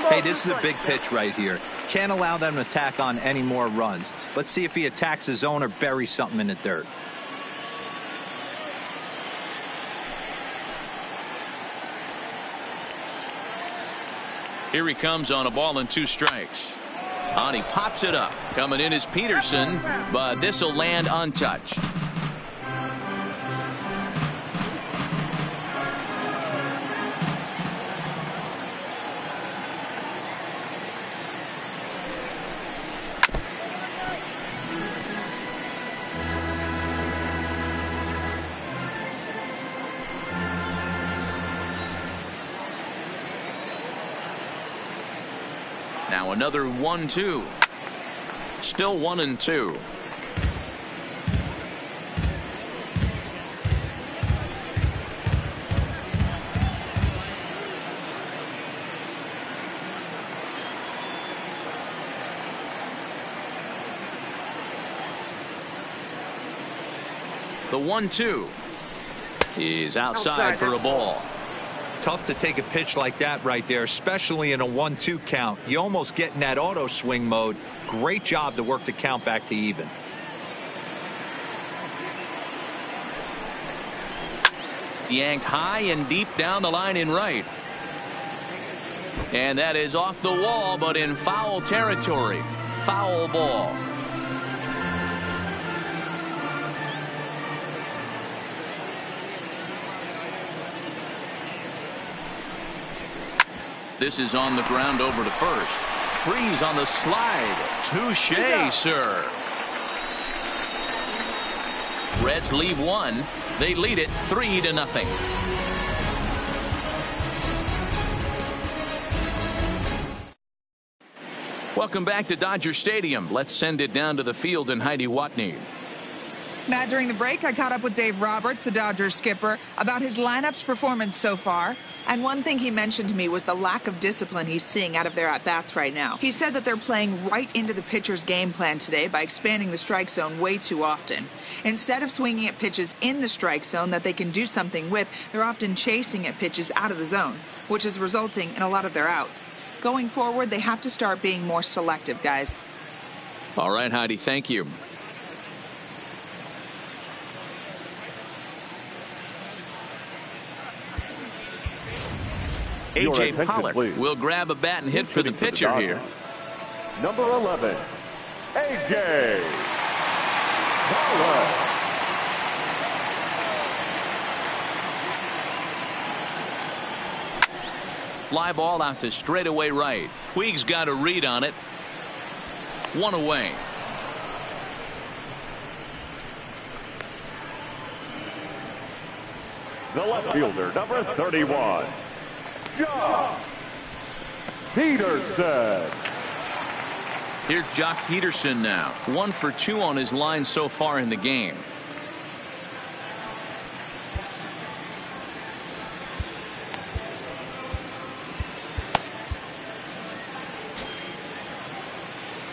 Hey, this is a big pitch right here. Can't allow them to tack on any more runs. Let's see if he attacks his zone or buries something in the dirt. Here he comes on a ball and 2 strikes. And he pops it up. Coming in is Peterson, but this will land untouched. Now another 1-2. Still 1-2. The 1-2 is outside for a ball. Tough to take a pitch like that right there, especially in a 1-2 count. You almost get in that auto swing mode. Great job to work the count back to even. Yanked high and deep down the line in right. And that is off the wall, but in foul territory. Foul ball. This is on the ground over to first. Freeze on the slide. Touché, sir. Reds leave 1. They lead it 3-0. Welcome back to Dodger Stadium. Let's send it down to the field and Heidi Watney. Matt, during the break, I caught up with Dave Roberts, the Dodgers skipper, about his lineup's performance so far. And one thing he mentioned to me was the lack of discipline he's seeing out of their at-bats right now. He said that they're playing right into the pitcher's game plan today by expanding the strike zone way too often. Instead of swinging at pitches in the strike zone that they can do something with, they're often chasing at pitches out of the zone, which is resulting in a lot of their outs. Going forward, they have to start being more selective, guys. All right, Heidi, thank you. A.J. Pollock will grab a bat and hit for the pitcher here. Number 11, A.J. Pollock. Fly ball out to straightaway right. Puig's got a read on it. 1 away. The left fielder, number 31. Jock Peterson. Here's Jock Peterson now. 1 for 2 on his line so far in the game.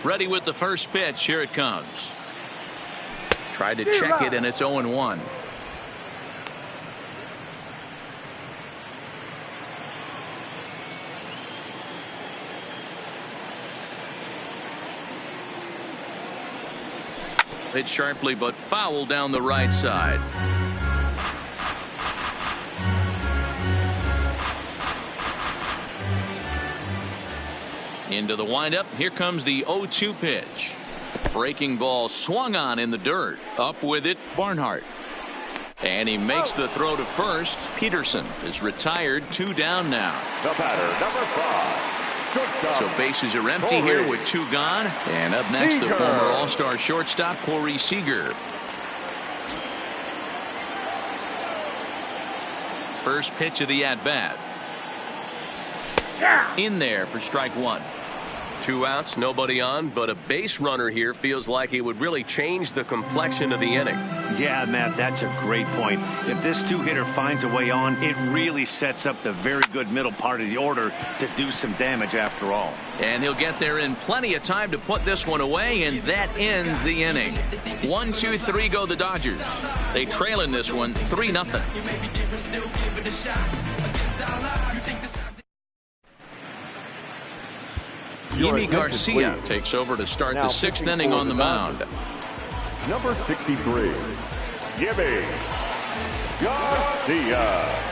Ready with the first pitch. Here it comes. Tried to check it, and it's 0-1. Hit sharply, but foul down the right side. Into the windup. Here comes the 0-2 pitch. Breaking ball swung on in the dirt. Up with it, Barnhart. And he makes the throw to first. Peterson is retired. 2 down now. The batter, number 5. So bases are empty here with 2 gone. And up next, the former All-Star shortstop, Corey Seager. First pitch of the at-bat. In there for strike 1. 2 outs, nobody on, but a base runner here feels like it would really change the complexion of the inning. Yeah, Matt, that's a great point. If this 2-hitter finds a way on, it really sets up the very good middle part of the order to do some damage after all. And he'll get there in plenty of time to put this one away, and that ends the inning. 1, 2, 3 go the Dodgers. They trail in this one 3-0. Yimi Garcia takes over to start the sixth inning on the mound. Number 63, Yimi Garcia.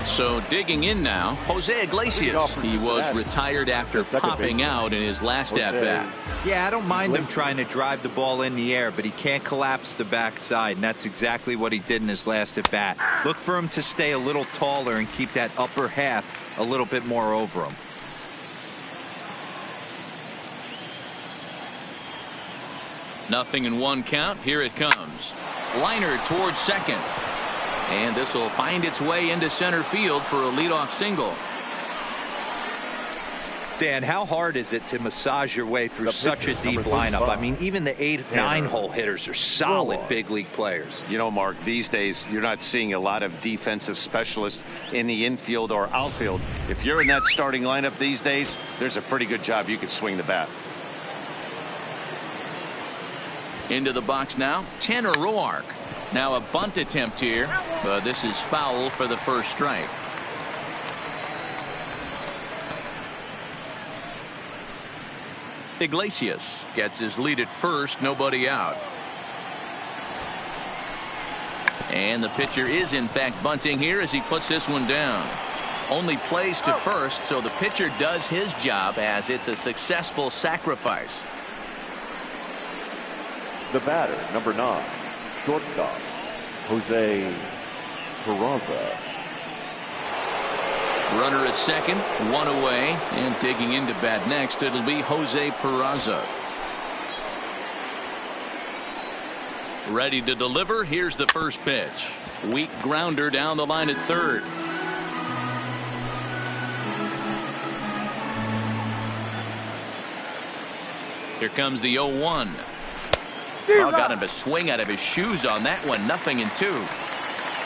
So digging in now, Jose Iglesias. He was retired after popping out in his last at-bat. Yeah, I don't mind him trying to drive the ball in the air, but he can't collapse the backside, and that's exactly what he did in his last at-bat. Look for him to stay a little taller and keep that upper half a little bit more over him. Nothing in one count. Here it comes. Liner towards second. And this will find its way into center field for a leadoff single. Dan, how hard is it to massage your way through such a deep lineup? I mean, even the 8 of 9 hole hitters are solid big league players. You know, Mark, these days you're not seeing a lot of defensive specialists in the infield or outfield. If you're in that starting lineup these days, there's a pretty good job you could swing the bat. Into the box now, Tanner Roark. Now a bunt attempt here, but this is foul for the first strike. Iglesias gets his lead at first, nobody out. And the pitcher is in fact bunting here as he puts this one down. Only plays to first, so the pitcher does his job as it's a successful sacrifice. The batter, number 9, shortstop, Jose Peraza. Runner at second, one away, and digging into bat next, it'll be Jose Peraza. Ready to deliver. Here's the first pitch. Weak grounder down the line at third. Here comes the 0-1. Oh, got him to swing out of his shoes on that one. 0-2.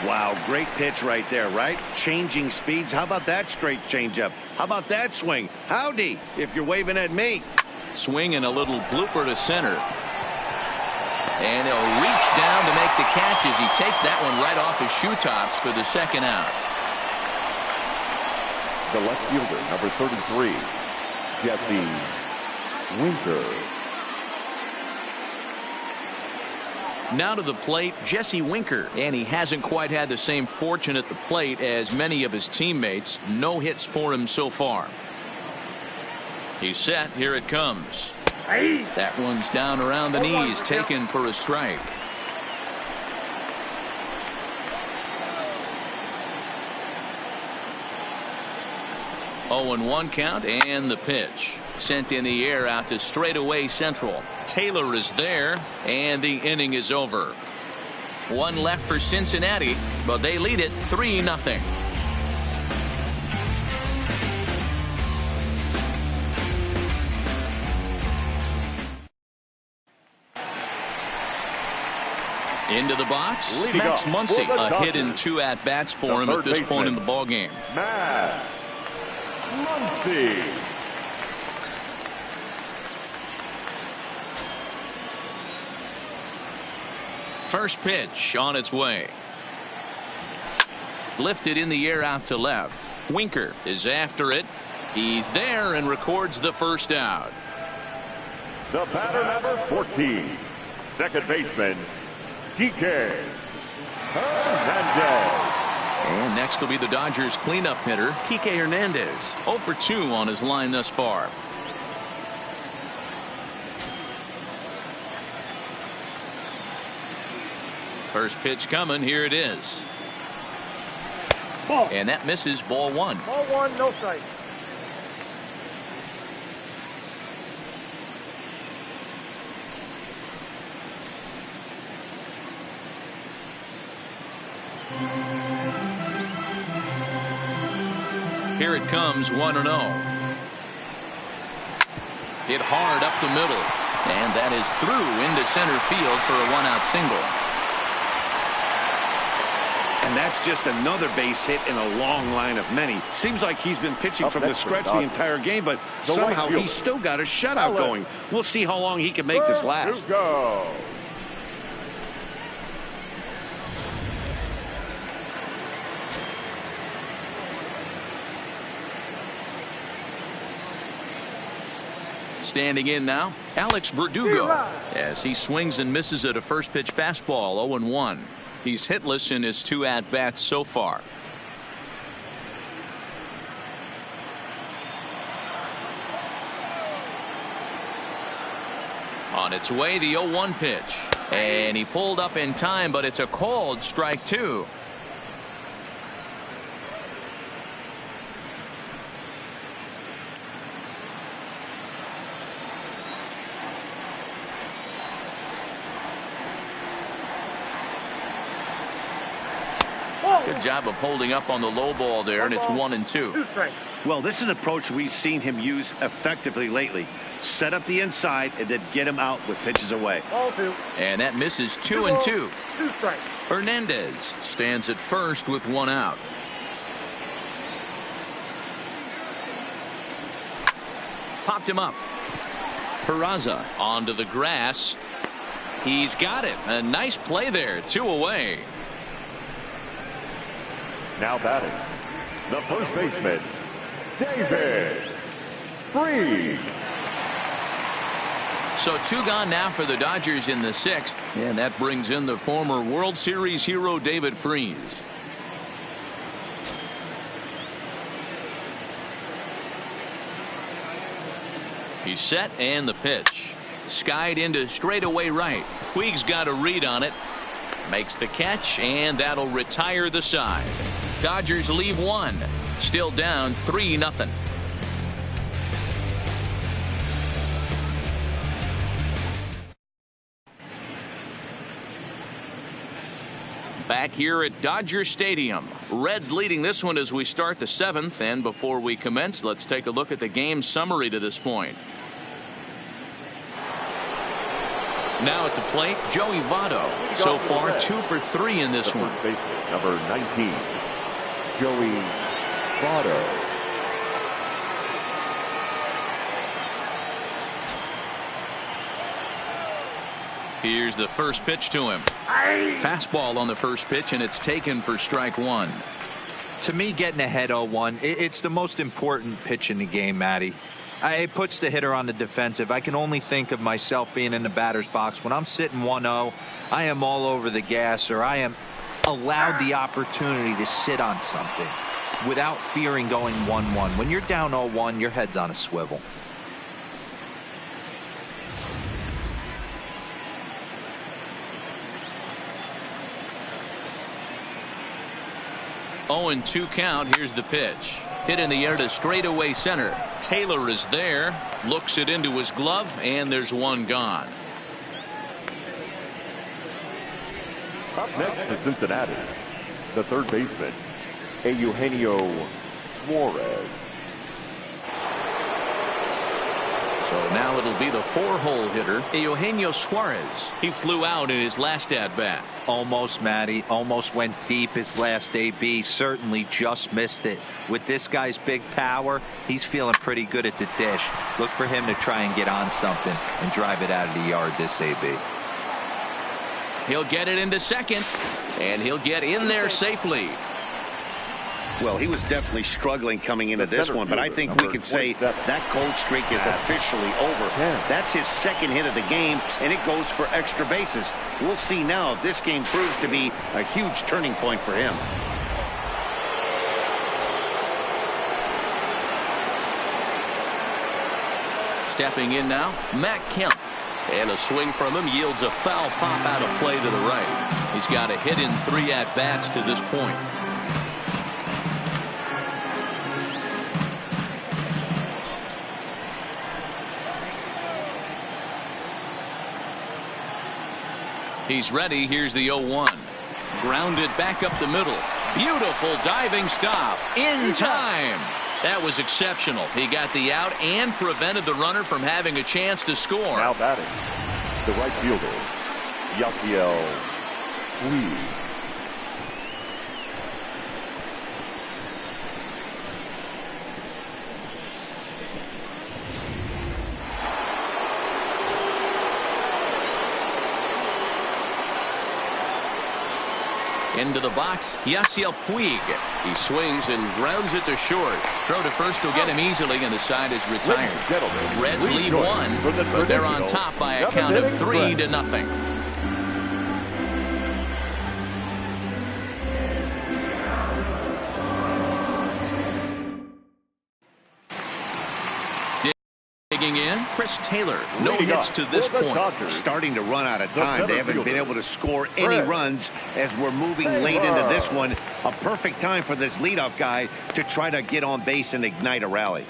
Wow, great pitch right there, right? Changing speeds. How about that straight changeup? How about that swing? Howdy, if you're waving at me. Swing and a little blooper to center. And he'll reach down to make the catch as he takes that one right off his shoe tops for the second out. The left fielder, number 33, Jesse Winker. Now to the plate, Jesse Winker, and he hasn't quite had the same fortune at the plate as many of his teammates. No hits for him so far. He's set. Here it comes. That one's down around the knees, taken for a strike. Oh, and 1 count, and the pitch. Sent in the air out to straightaway central. Taylor is there, and the inning is over. One left for Cincinnati, but they lead it 3-0. Into the box, Max Muncy, a hit in 2 at-bats for him at this point in the ballgame. Max Muncy. First pitch on its way. Lifted in the air out to left. Winker is after it. He's there and records the first out. The batter, number 14, second baseman, Kike Hernandez. And next will be the Dodgers cleanup hitter, Kike Hernandez. 0 for 2 on his line thus far. First pitch coming. Here it is. Ball. And that misses. Ball 1. Ball 1, no strike. Here it comes, 1-0. Hit hard up the middle. And that is through into center field for a 1-out single. And that's just another base hit in a long line of many. Seems like he's been pitching from the stretch the entire game, but somehow he's still got a shutout going. We'll see how long he can make this last. Standing in now, Alex Verdugo, as he swings and misses at a first pitch fastball. 0-1. He's hitless in his 2 at-bats so far. On its way, the 0-1 pitch. And he pulled up in time, but it's a called strike 2. Good job of holding up on the low ball there, and it's 1-2. Well, this is an approach we've seen him use effectively lately. Set up the inside and then get him out with pitches away. And that misses 2-2. Hernandez stands at first with 1 out. Popped him up. Peraza onto the grass. He's got it. A nice play there. 2 away. Now batting, the first baseman, David Freese. So 2 gone now for the Dodgers in the 6th, and that brings in the former World Series hero David Freese. He's set, and the pitch. Skied into straightaway right. Puig's got a read on it. Makes the catch, and that'll retire the side. Dodgers leave 1. Still down 3-0. Back here at Dodger Stadium. Reds leading this one as we start the 7th. And before we commence, let's take a look at the game summary to this point. Now at the plate, Joey Votto. So far, 2 for 3 in this one. Baseman, number 19, Joey Votto. Here's the first pitch to him. Fastball on the first pitch, and it's taken for strike 1. To me, getting ahead 0-1, it's the most important pitch in the game, Matty. It puts the hitter on the defensive. I can only think of myself being in the batter's box. When I'm sitting 1-0, I am all over the gas, or I am allowed the opportunity to sit on something without fearing going 1-1. When you're down 0-1, your head's on a swivel. Oh, and 2 count. Here's the pitch. Hit in the air to straightaway center. Taylor is there. Looks it into his glove, and there's 1 gone. Up next for Cincinnati, the third baseman, Eugenio Suarez. So now it'll be the 4-hole hitter, Eugenio Suarez. He flew out in his last at-bat. Almost, Matty. Almost went deep his last AB. Certainly just missed it. With this guy's big power, he's feeling pretty good at the dish. Look for him to try and get on something and drive it out of the yard this AB. He'll get it into second, and he'll get in there safely. Well, he was definitely struggling coming into this one, but I think we could say that cold streak is officially over. That's his 2nd hit of the game, and it goes for extra bases. We'll see now if this game proves to be a huge turning point for him. Stepping in now, Matt Kemp. And a swing from him yields a foul pop out of play to the right. He's got a hit in 3 at-bats to this point. He's ready. Here's the 0-1. Grounded back up the middle. Beautiful diving stop in time. That was exceptional. He got the out and prevented the runner from having a chance to score. Now batting, the right fielder, Yasiel Puig. Into the box, Yasiel Puig. He swings and grounds it to short. Throw to first will get him easily, and the side is retired. Reds lead one, but they're on top by a count of 3-0. Digging in, Chris Taylor. No hits to this point. Starting to run out of time. They haven't been able to score any runs as we're moving late into this one. A perfect time for this leadoff guy to try to get on base and ignite a rally.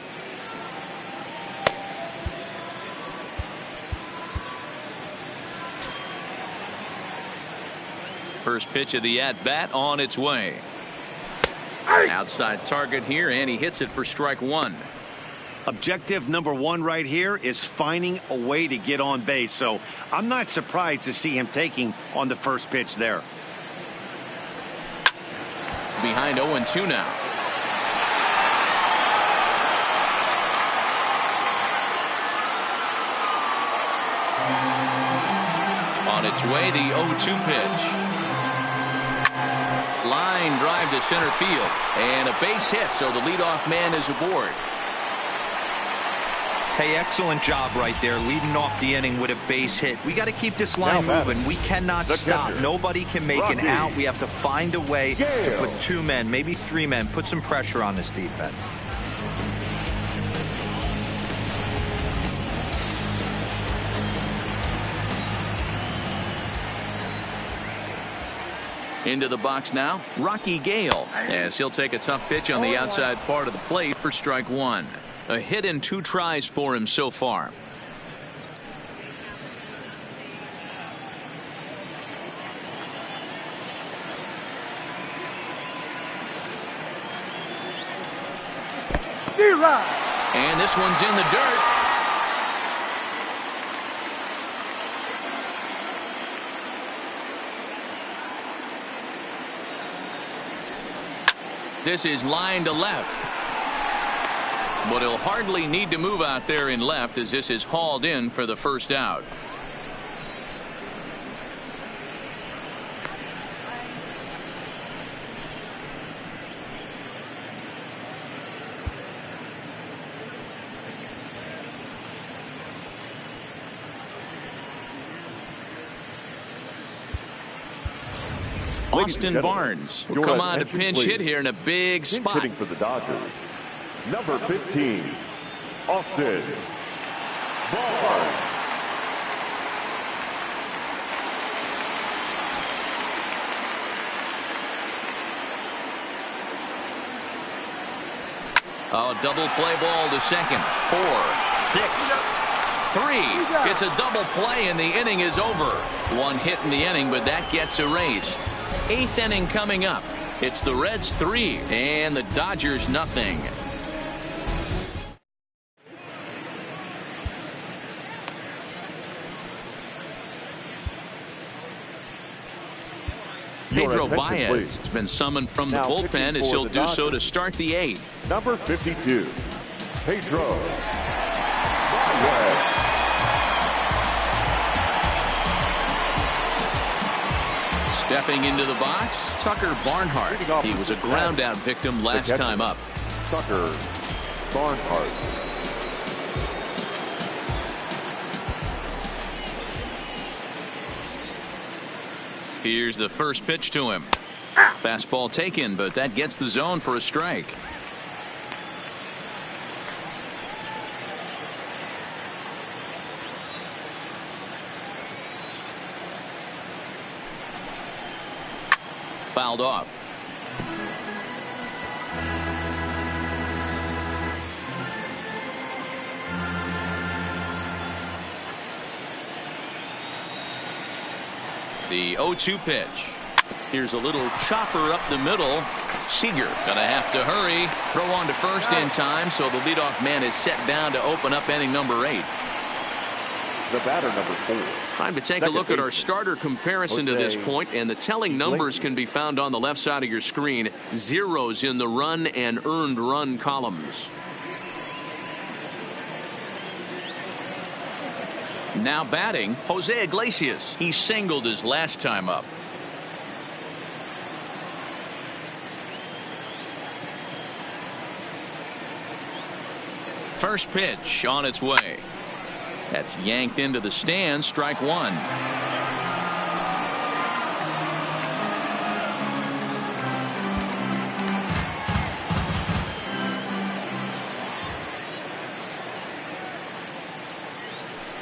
First pitch of the at-bat on its way. Outside target here, and he hits it for strike one. Objective number one right here is finding a way to get on base. So I'm not surprised to see him taking on the first pitch there. Behind 0-2 now. On its way, the 0-2 pitch. Line drive to center field, and a base hit, so the leadoff man is aboard. Hey, excellent job right there, leading off the inning with a base hit. We got to keep this line moving. We cannot stop. Nobody can make an out. We have to find a way to put 2 men, maybe 3 men, put some pressure on this defense. Into the box now, Rocky Gale, as he'll take a tough pitch on the outside part of the plate for strike one. A hit and 2 tries for him so far. And this one's in the dirt. This is line to left. But he'll hardly need to move out there in left, as this is hauled in for the first out. Austin Barnes will come on to pinch hit here in a big spot. Hitting for the Dodgers, number 15, Austin Barnes. Oh, double play ball to second. 4, 6, 3. It's a double play, and the inning is over. 1 hit in the inning, but that gets erased. 8th inning coming up. It's the Reds 3 and the Dodgers nothing. Pedro Baez has been summoned from the bullpen, as he'll do so to start the 8th. Number 52, Pedro Baez. Stepping into the box, Tucker Barnhart. He was a ground out victim last time up. Tucker Barnhart. Here's the first pitch to him. Fastball taken, but that gets the zone for a strike. Fouled off. The 0-2 pitch. Here's a little chopper up the middle. Seager gonna have to hurry. Throw on to first in time, so the leadoff man is set down to open up inning number 8. The batter, number 4. Time to take a look at our starter comparison to this point, and the telling numbers can be found on the left side of your screen. Zeros in the run and earned run columns. Now batting, Jose Iglesias. He singled his last time up. First pitch on its way. That's yanked into the stands. Strike one.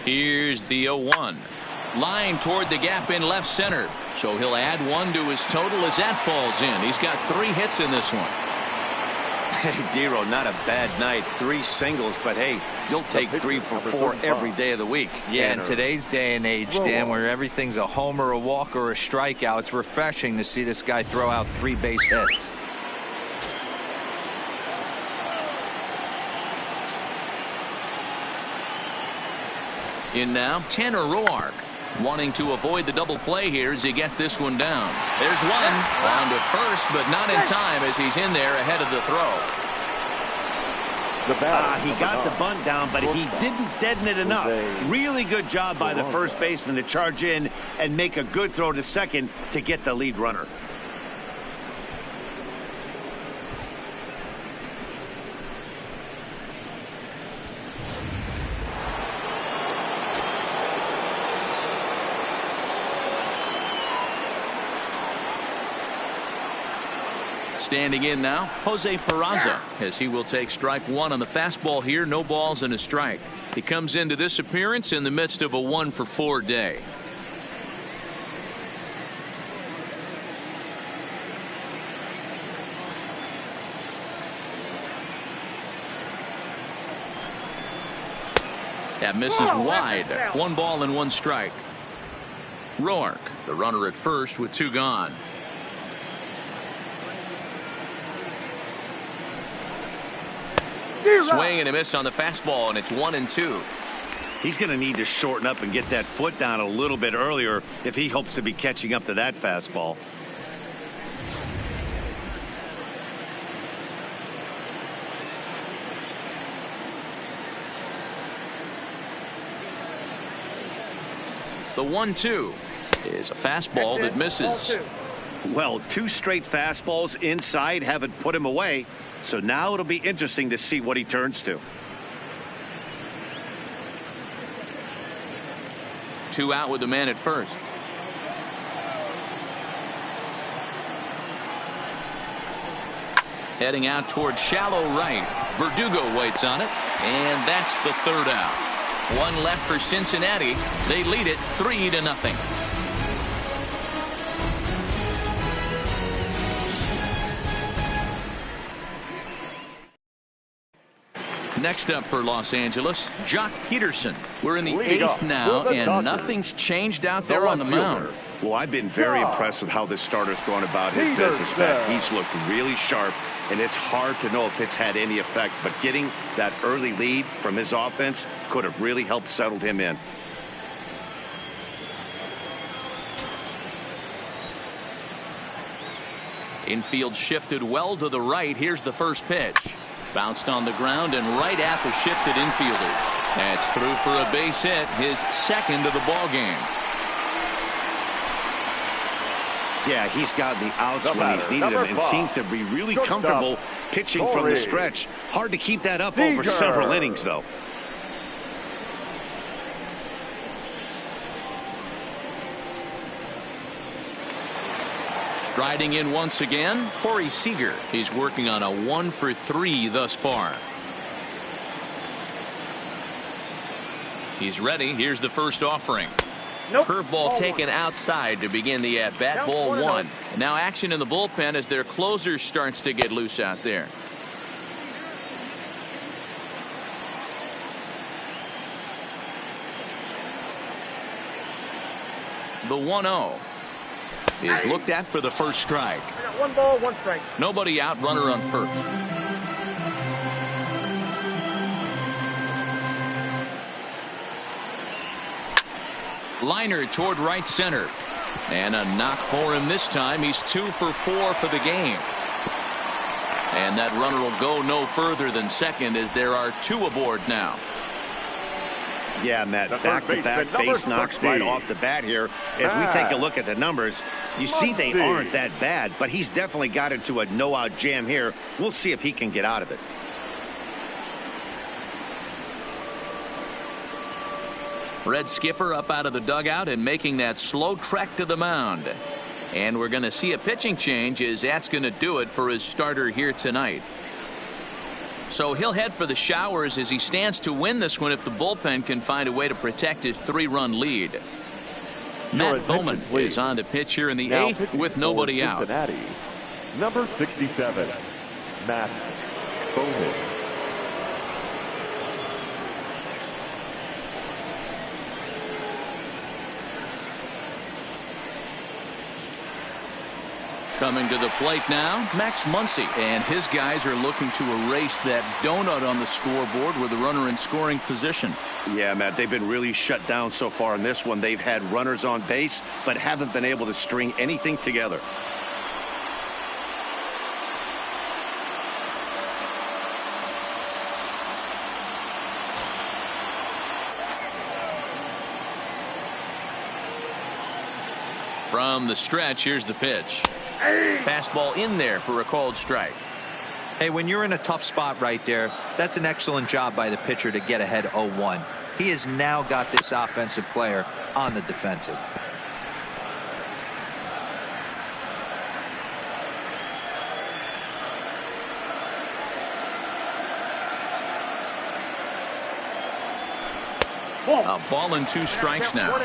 Here's the 0-1. Line toward the gap in left center. So he'll add one to his total as that falls in. He's got 3 hits in this one. Hey, Dero, not a bad night. 3 singles, but hey, you'll take 3 for 4 every day of the week. Yeah, in today's day and age, Dan, where everything's a homer, a walk, or a strikeout, it's refreshing to see this guy throw out 3 base hits. In now, Tanner Roark, wanting to avoid the double play here as he gets this one down. There's one on to first, but not in time as he's in there ahead of the throw. He got the bunt down, but he didn't deaden it enough. Really good job by the first baseman to charge in and make a good throw to second to get the lead runner. Standing in now, Jose Peraza, as he will take strike one on the fastball here. No balls and a strike. He comes into this appearance in the midst of a 1-for-4 day. That misses wide. 1 ball and 1 strike. Roark, the runner at first with 2 gone. Swing and a miss on the fastball, and it's 1-2. He's going to need to shorten up and get that foot down a little bit earlier if he hopes to be catching up to that fastball. The 1-2 is a fastball that misses. Well, 2 straight fastballs inside haven't put him away. So now it'll be interesting to see what he turns to. 2 out with the man at first. Heading out toward shallow right. Verdugo waits on it, and that's the 3rd out. 1 left for Cincinnati. They lead it 3-0. Next up for Los Angeles, Jock Peterson. We're in the 8th now, and nothing's changed out there on the mound. Well, I've been very impressed with how this starter's going about his business, man. He's looked really sharp, and it's hard to know if it's had any effect. But getting that early lead from his offense could have really helped settle him in. Infield shifted well to the right. Here's the first pitch. Bounced on the ground and right at the shifted infielders. That's through for a base hit, his 2nd of the ball game. Yeah, he's gotten the outs when he's needed them and seems to be really comfortable pitching from the stretch. Hard to keep that up over several innings, though. Striding in once again, Corey Seager. He's working on a 1-for-3 thus far. He's ready. Here's the first offering. Curveball taken outside to begin the at-bat. Ball 1. Now action in the bullpen as their closer starts to get loose out there. The 1-0 is looked at for the first strike. 1 ball, 1 strike. Nobody out, runner on first. Liner toward right center. And a knock for him this time. He's 2 for 4 for the game. And that runner will go no further than second as there are 2 aboard now. Yeah, Matt, back-to-back base knocks right off the bat here. As we take a look at the numbers, you see they aren't that bad, but he's definitely got into a no-out jam here. We'll see if he can get out of it. Red skipper up out of the dugout and making that slow trek to the mound. And we're going to see a pitching change, as that's going to do it for his starter here tonight. So he'll head for the showers as he stands to win this one if the bullpen can find a way to protect his 3-run lead. Matt Bowman is on to pitch here in the 8th with nobody out. Cincinnati, number 67, Matt Bowman. Coming to the plate now, Max Muncy, and his guys are looking to erase that donut on the scoreboard with a runner in scoring position. Yeah, Matt, they've been really shut down so far in this one. They've had runners on base, but haven't been able to string anything together. From the stretch, here's the pitch. Fastball in there for a called strike. Hey, when you're in a tough spot right there, that's an excellent job by the pitcher to get ahead 0-1. He has now got this offensive player on the defensive. A ball and 2 strikes now.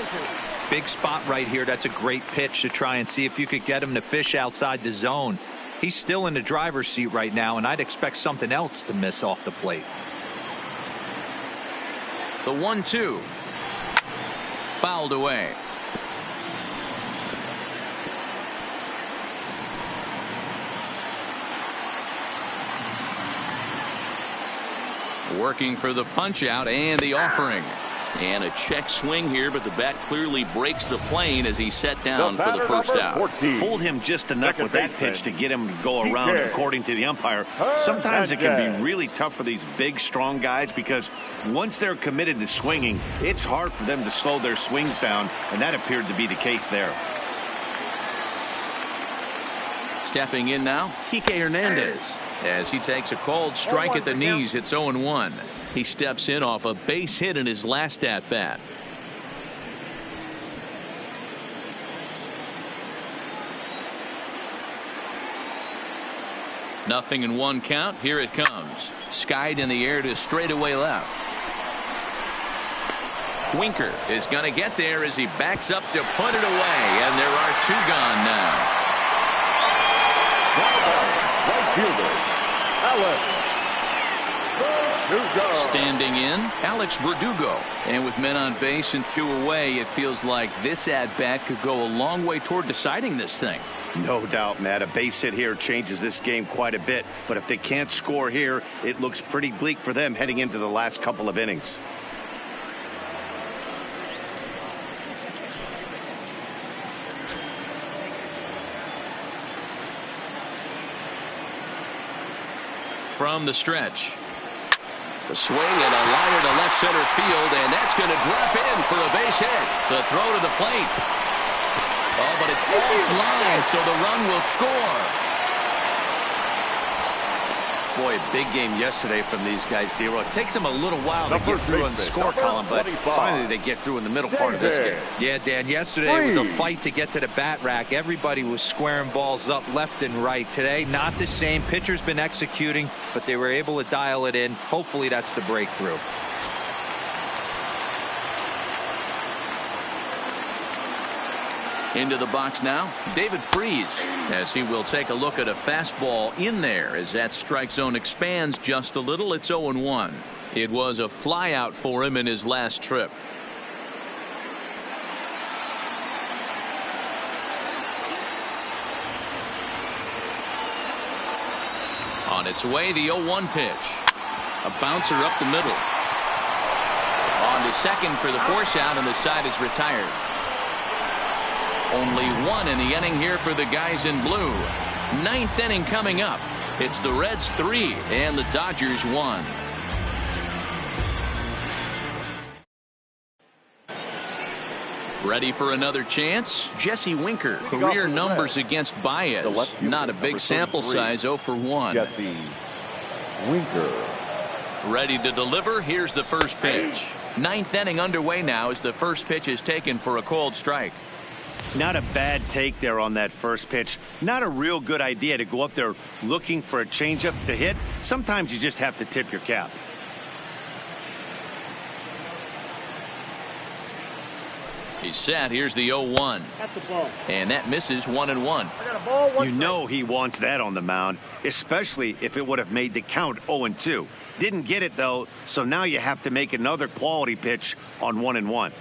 Big spot right here. That's a great pitch to try and see if you could get him to fish outside the zone. He's still in the driver's seat right now, and I'd expect something else to miss off the plate. The 1-2. Fouled away. Working for the punch out and the offering. And a check swing here, but the bat clearly breaks the plane as he's set down for the first out. 14. Fooled him just enough with that pitch to get him to go around, according to the umpire. Sometimes it can be really tough for these big, strong guys because once they're committed to swinging, it's hard for them to slow their swings down, and that appeared to be the case there. Stepping in now, Kike Hernandez. As he takes a called strike at the knees, it's 0-1. He steps in off a base hit in his last at-bat. Nothing in 1 count. Here it comes. Skied in the air to straightaway left. Winker is going to get there as he backs up to put it away, and there are 2 gone now. Right fielder, Alex. Standing in, Alex Verdugo. And with men on base and 2 away, it feels like this at-bat could go a long way toward deciding this thing. No doubt, Matt. A base hit here changes this game quite a bit. But if they can't score here, it looks pretty bleak for them heading into the last couple of innings. From the stretch. The swing and a liner to left center field, and that's going to drop in for a base hit. The throw to the plate. Oh, but it's offline, so the run will score. Boy, a big game yesterday from these guys, D-Roy. It takes them a little while to get through on the score column, but finally they get through in the middle part of this game. Yeah, Dan, yesterday it was a fight to get to the bat rack. Everybody was squaring balls up left and right. Today, not the same. Pitcher's been executing, but they were able to dial it in. Hopefully that's the breakthrough. Into the box now, David Freese, as he will take a look at a fastball in there as that strike zone expands just a little. It's 0-1. It was a fly out for him in his last trip. On its way, the 0-1 pitch. A bouncer up the middle. On to second for the force out, and the side is retired. Only 1 in the inning here for the guys in blue. 9th inning coming up. It's the Reds 3 and the Dodgers 1. Ready for another chance? Jesse Winker, career numbers against Baez. Not a big sample size, 0 for 1. Jesse Winker. Ready to deliver. Here's the first pitch. Ninth inning underway now as the first pitch is taken for a called strike. Not a bad take there on that first pitch. Not a real good idea to go up there looking for a changeup to hit. Sometimes you just have to tip your cap. He's set. Here's the 0-1. And that misses 1-1. You know he wants that on the mound, especially if it would have made the count 0-2. Didn't get it, though, so now you have to make another quality pitch on 1-1.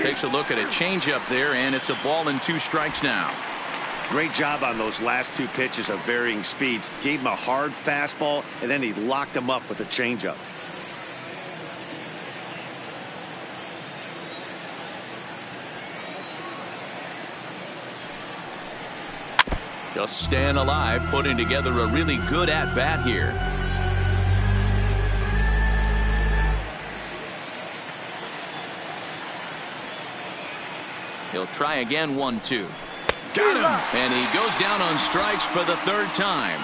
Takes a look at a changeup there, and it's a ball and 2 strikes now. Great job on those last 2 pitches of varying speeds. Gave him a hard fastball, and then he locked him up with a changeup. Just staying alive, putting together a really good at-bat here. He'll try again, 1-2. Got him! And he goes down on strikes for the 3rd time.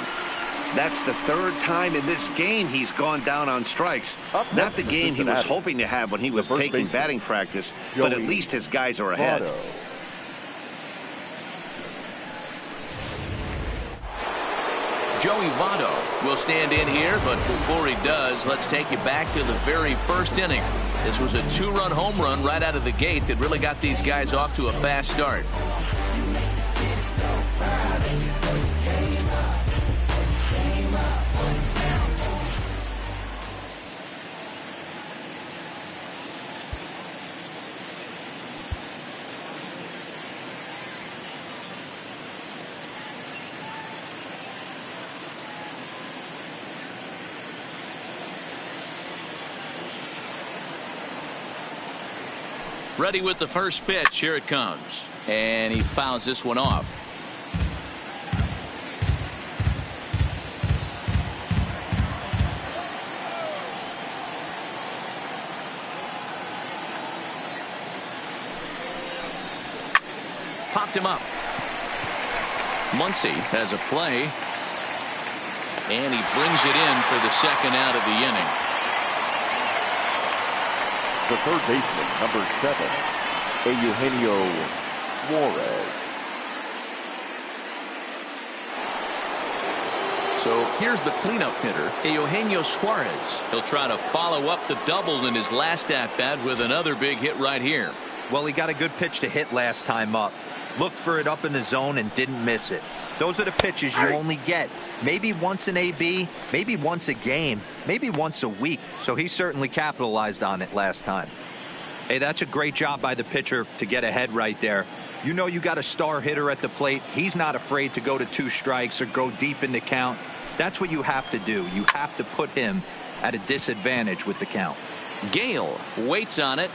That's the 3rd time in this game he's gone down on strikes. Not the game he was hoping to have when he was taking batting practice, but at least his guys are ahead. Joey Votto will stand in here, but before he does, let's take you back to the very first inning. This was a 2-run home run right out of the gate that really got these guys off to a fast start. Ready with the first pitch. Here it comes. And he fouls this one off. Popped him up. Muncy has a play. And he brings it in for the 2nd out of the inning. The third baseman, number 7, Eugenio Suarez. So here's the cleanup hitter, Eugenio Suarez. He'll try to follow up the double in his last at-bat with another big hit right here. Well, he got a good pitch to hit last time up. Looked for it up in the zone and didn't miss it. Those are the pitches you only get maybe once an AB, maybe once a game, maybe once a week. So he certainly capitalized on it last time. Hey, that's a great job by the pitcher to get ahead right there. You know you got a star hitter at the plate. He's not afraid to go to 2 strikes or go deep in the count. That's what you have to do. You have to put him at a disadvantage with the count. Gale waits on it,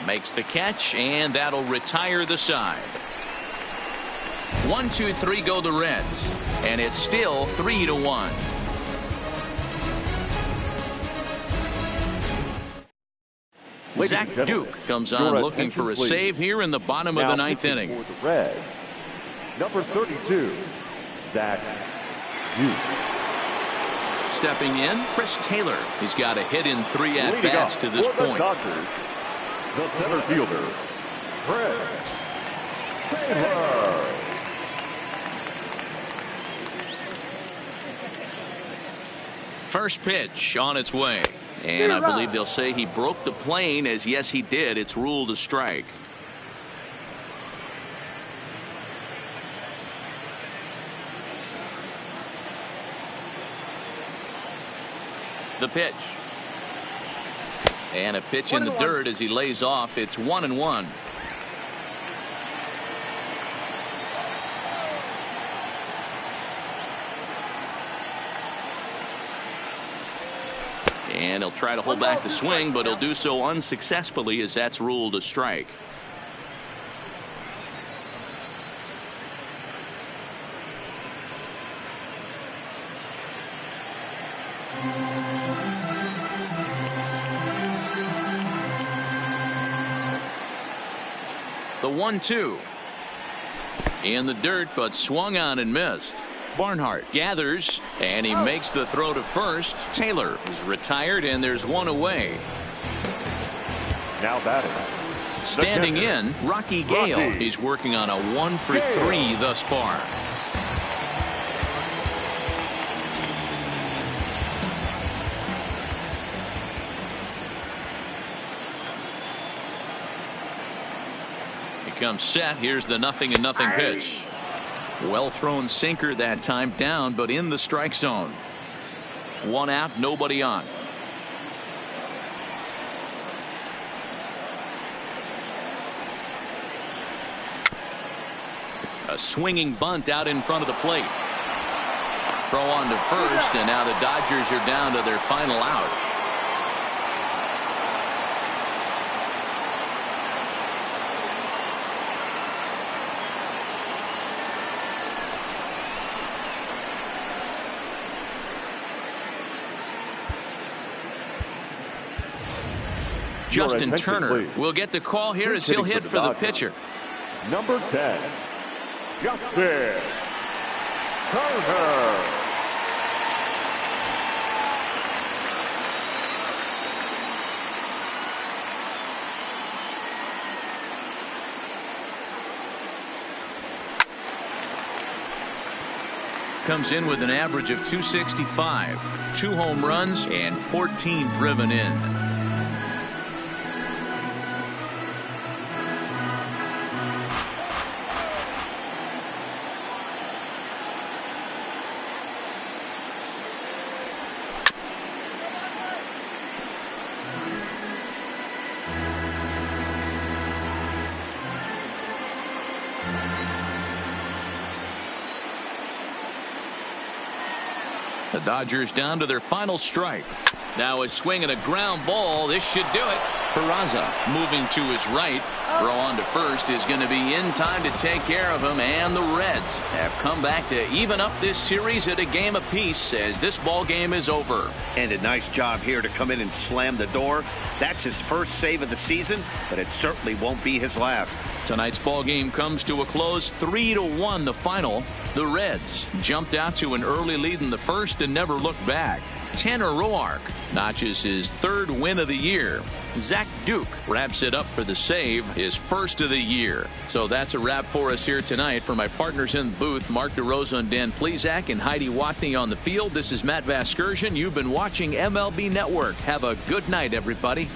makes the catch, and that'll retire the side. 1, 2, 3 go the Reds, and it's still 3-1. Zach Duke comes on looking for a save here in the bottom of the 9th inning. For the Reds, number 32, Zach Duke. Stepping in, Chris Taylor. He's got a hit in 3 at-bats to this point. Dodgers, the center fielder, Chris Taylor. First pitch on its way. And I believe they'll say he broke the plane, as yes he did. It's ruled a strike. The pitch. And a pitch in the dirt as he lays off. It's 1-1. And he'll try to hold back the swing, but he'll do so unsuccessfully as that's ruled a strike. The 1-2. In the dirt, but swung on and missed. Barnhart gathers, and he makes the throw to first. Taylor is retired, and there's one away. Now batting. Standing in, Rocky Gale. He's working on a 1-for-3 thus far. He comes set. Here's the 0-0 pitch. Well thrown sinker that time, down but in the strike zone. One out, nobody on. A swinging bunt out in front of the plate. Throw on to first, and now the Dodgers are down to their final out. Justin Turner will get the call here as he'll hit for the pitcher. Number 10, Justin Turner. Comes in with an average of .265, 2 home runs and 14 driven in. The Dodgers down to their final strike. Now a swing and a ground ball. This should do it. Peraza moving to his right. Throw on to first is going to be in time to take care of him, and the Reds have come back to even up this series at a game apiece as this ball game is over. And a nice job here to come in and slam the door. That's his first save of the season, but it certainly won't be his last. Tonight's ball game comes to a close, 3-1 the final. The Reds jumped out to an early lead in the first and never looked back. Tanner Roark notches his 3rd win of the year. Zach Duke wraps it up for the save, his 1st of the year. So that's a wrap for us here tonight. For my partners in the booth, Mark DeRosa and Dan Plesac and Heidi Watney on the field, this is Matt Vasgersian. You've been watching MLB Network. Have a good night, everybody.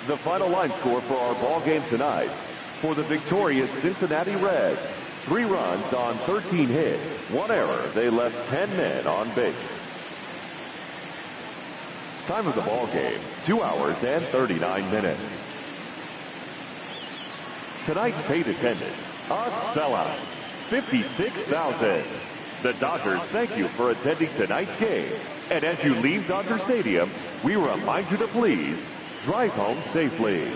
The final line score for our ball game tonight. For the victorious Cincinnati Reds, 3 runs on 13 hits, 1 error. They left 10 men on base. Time of the ball game, 2 hours and 39 minutes. Tonight's paid attendance, a sellout, 56,000. The Dodgers thank you for attending tonight's game. And as you leave Dodger Stadium, we remind you to please drive home safely.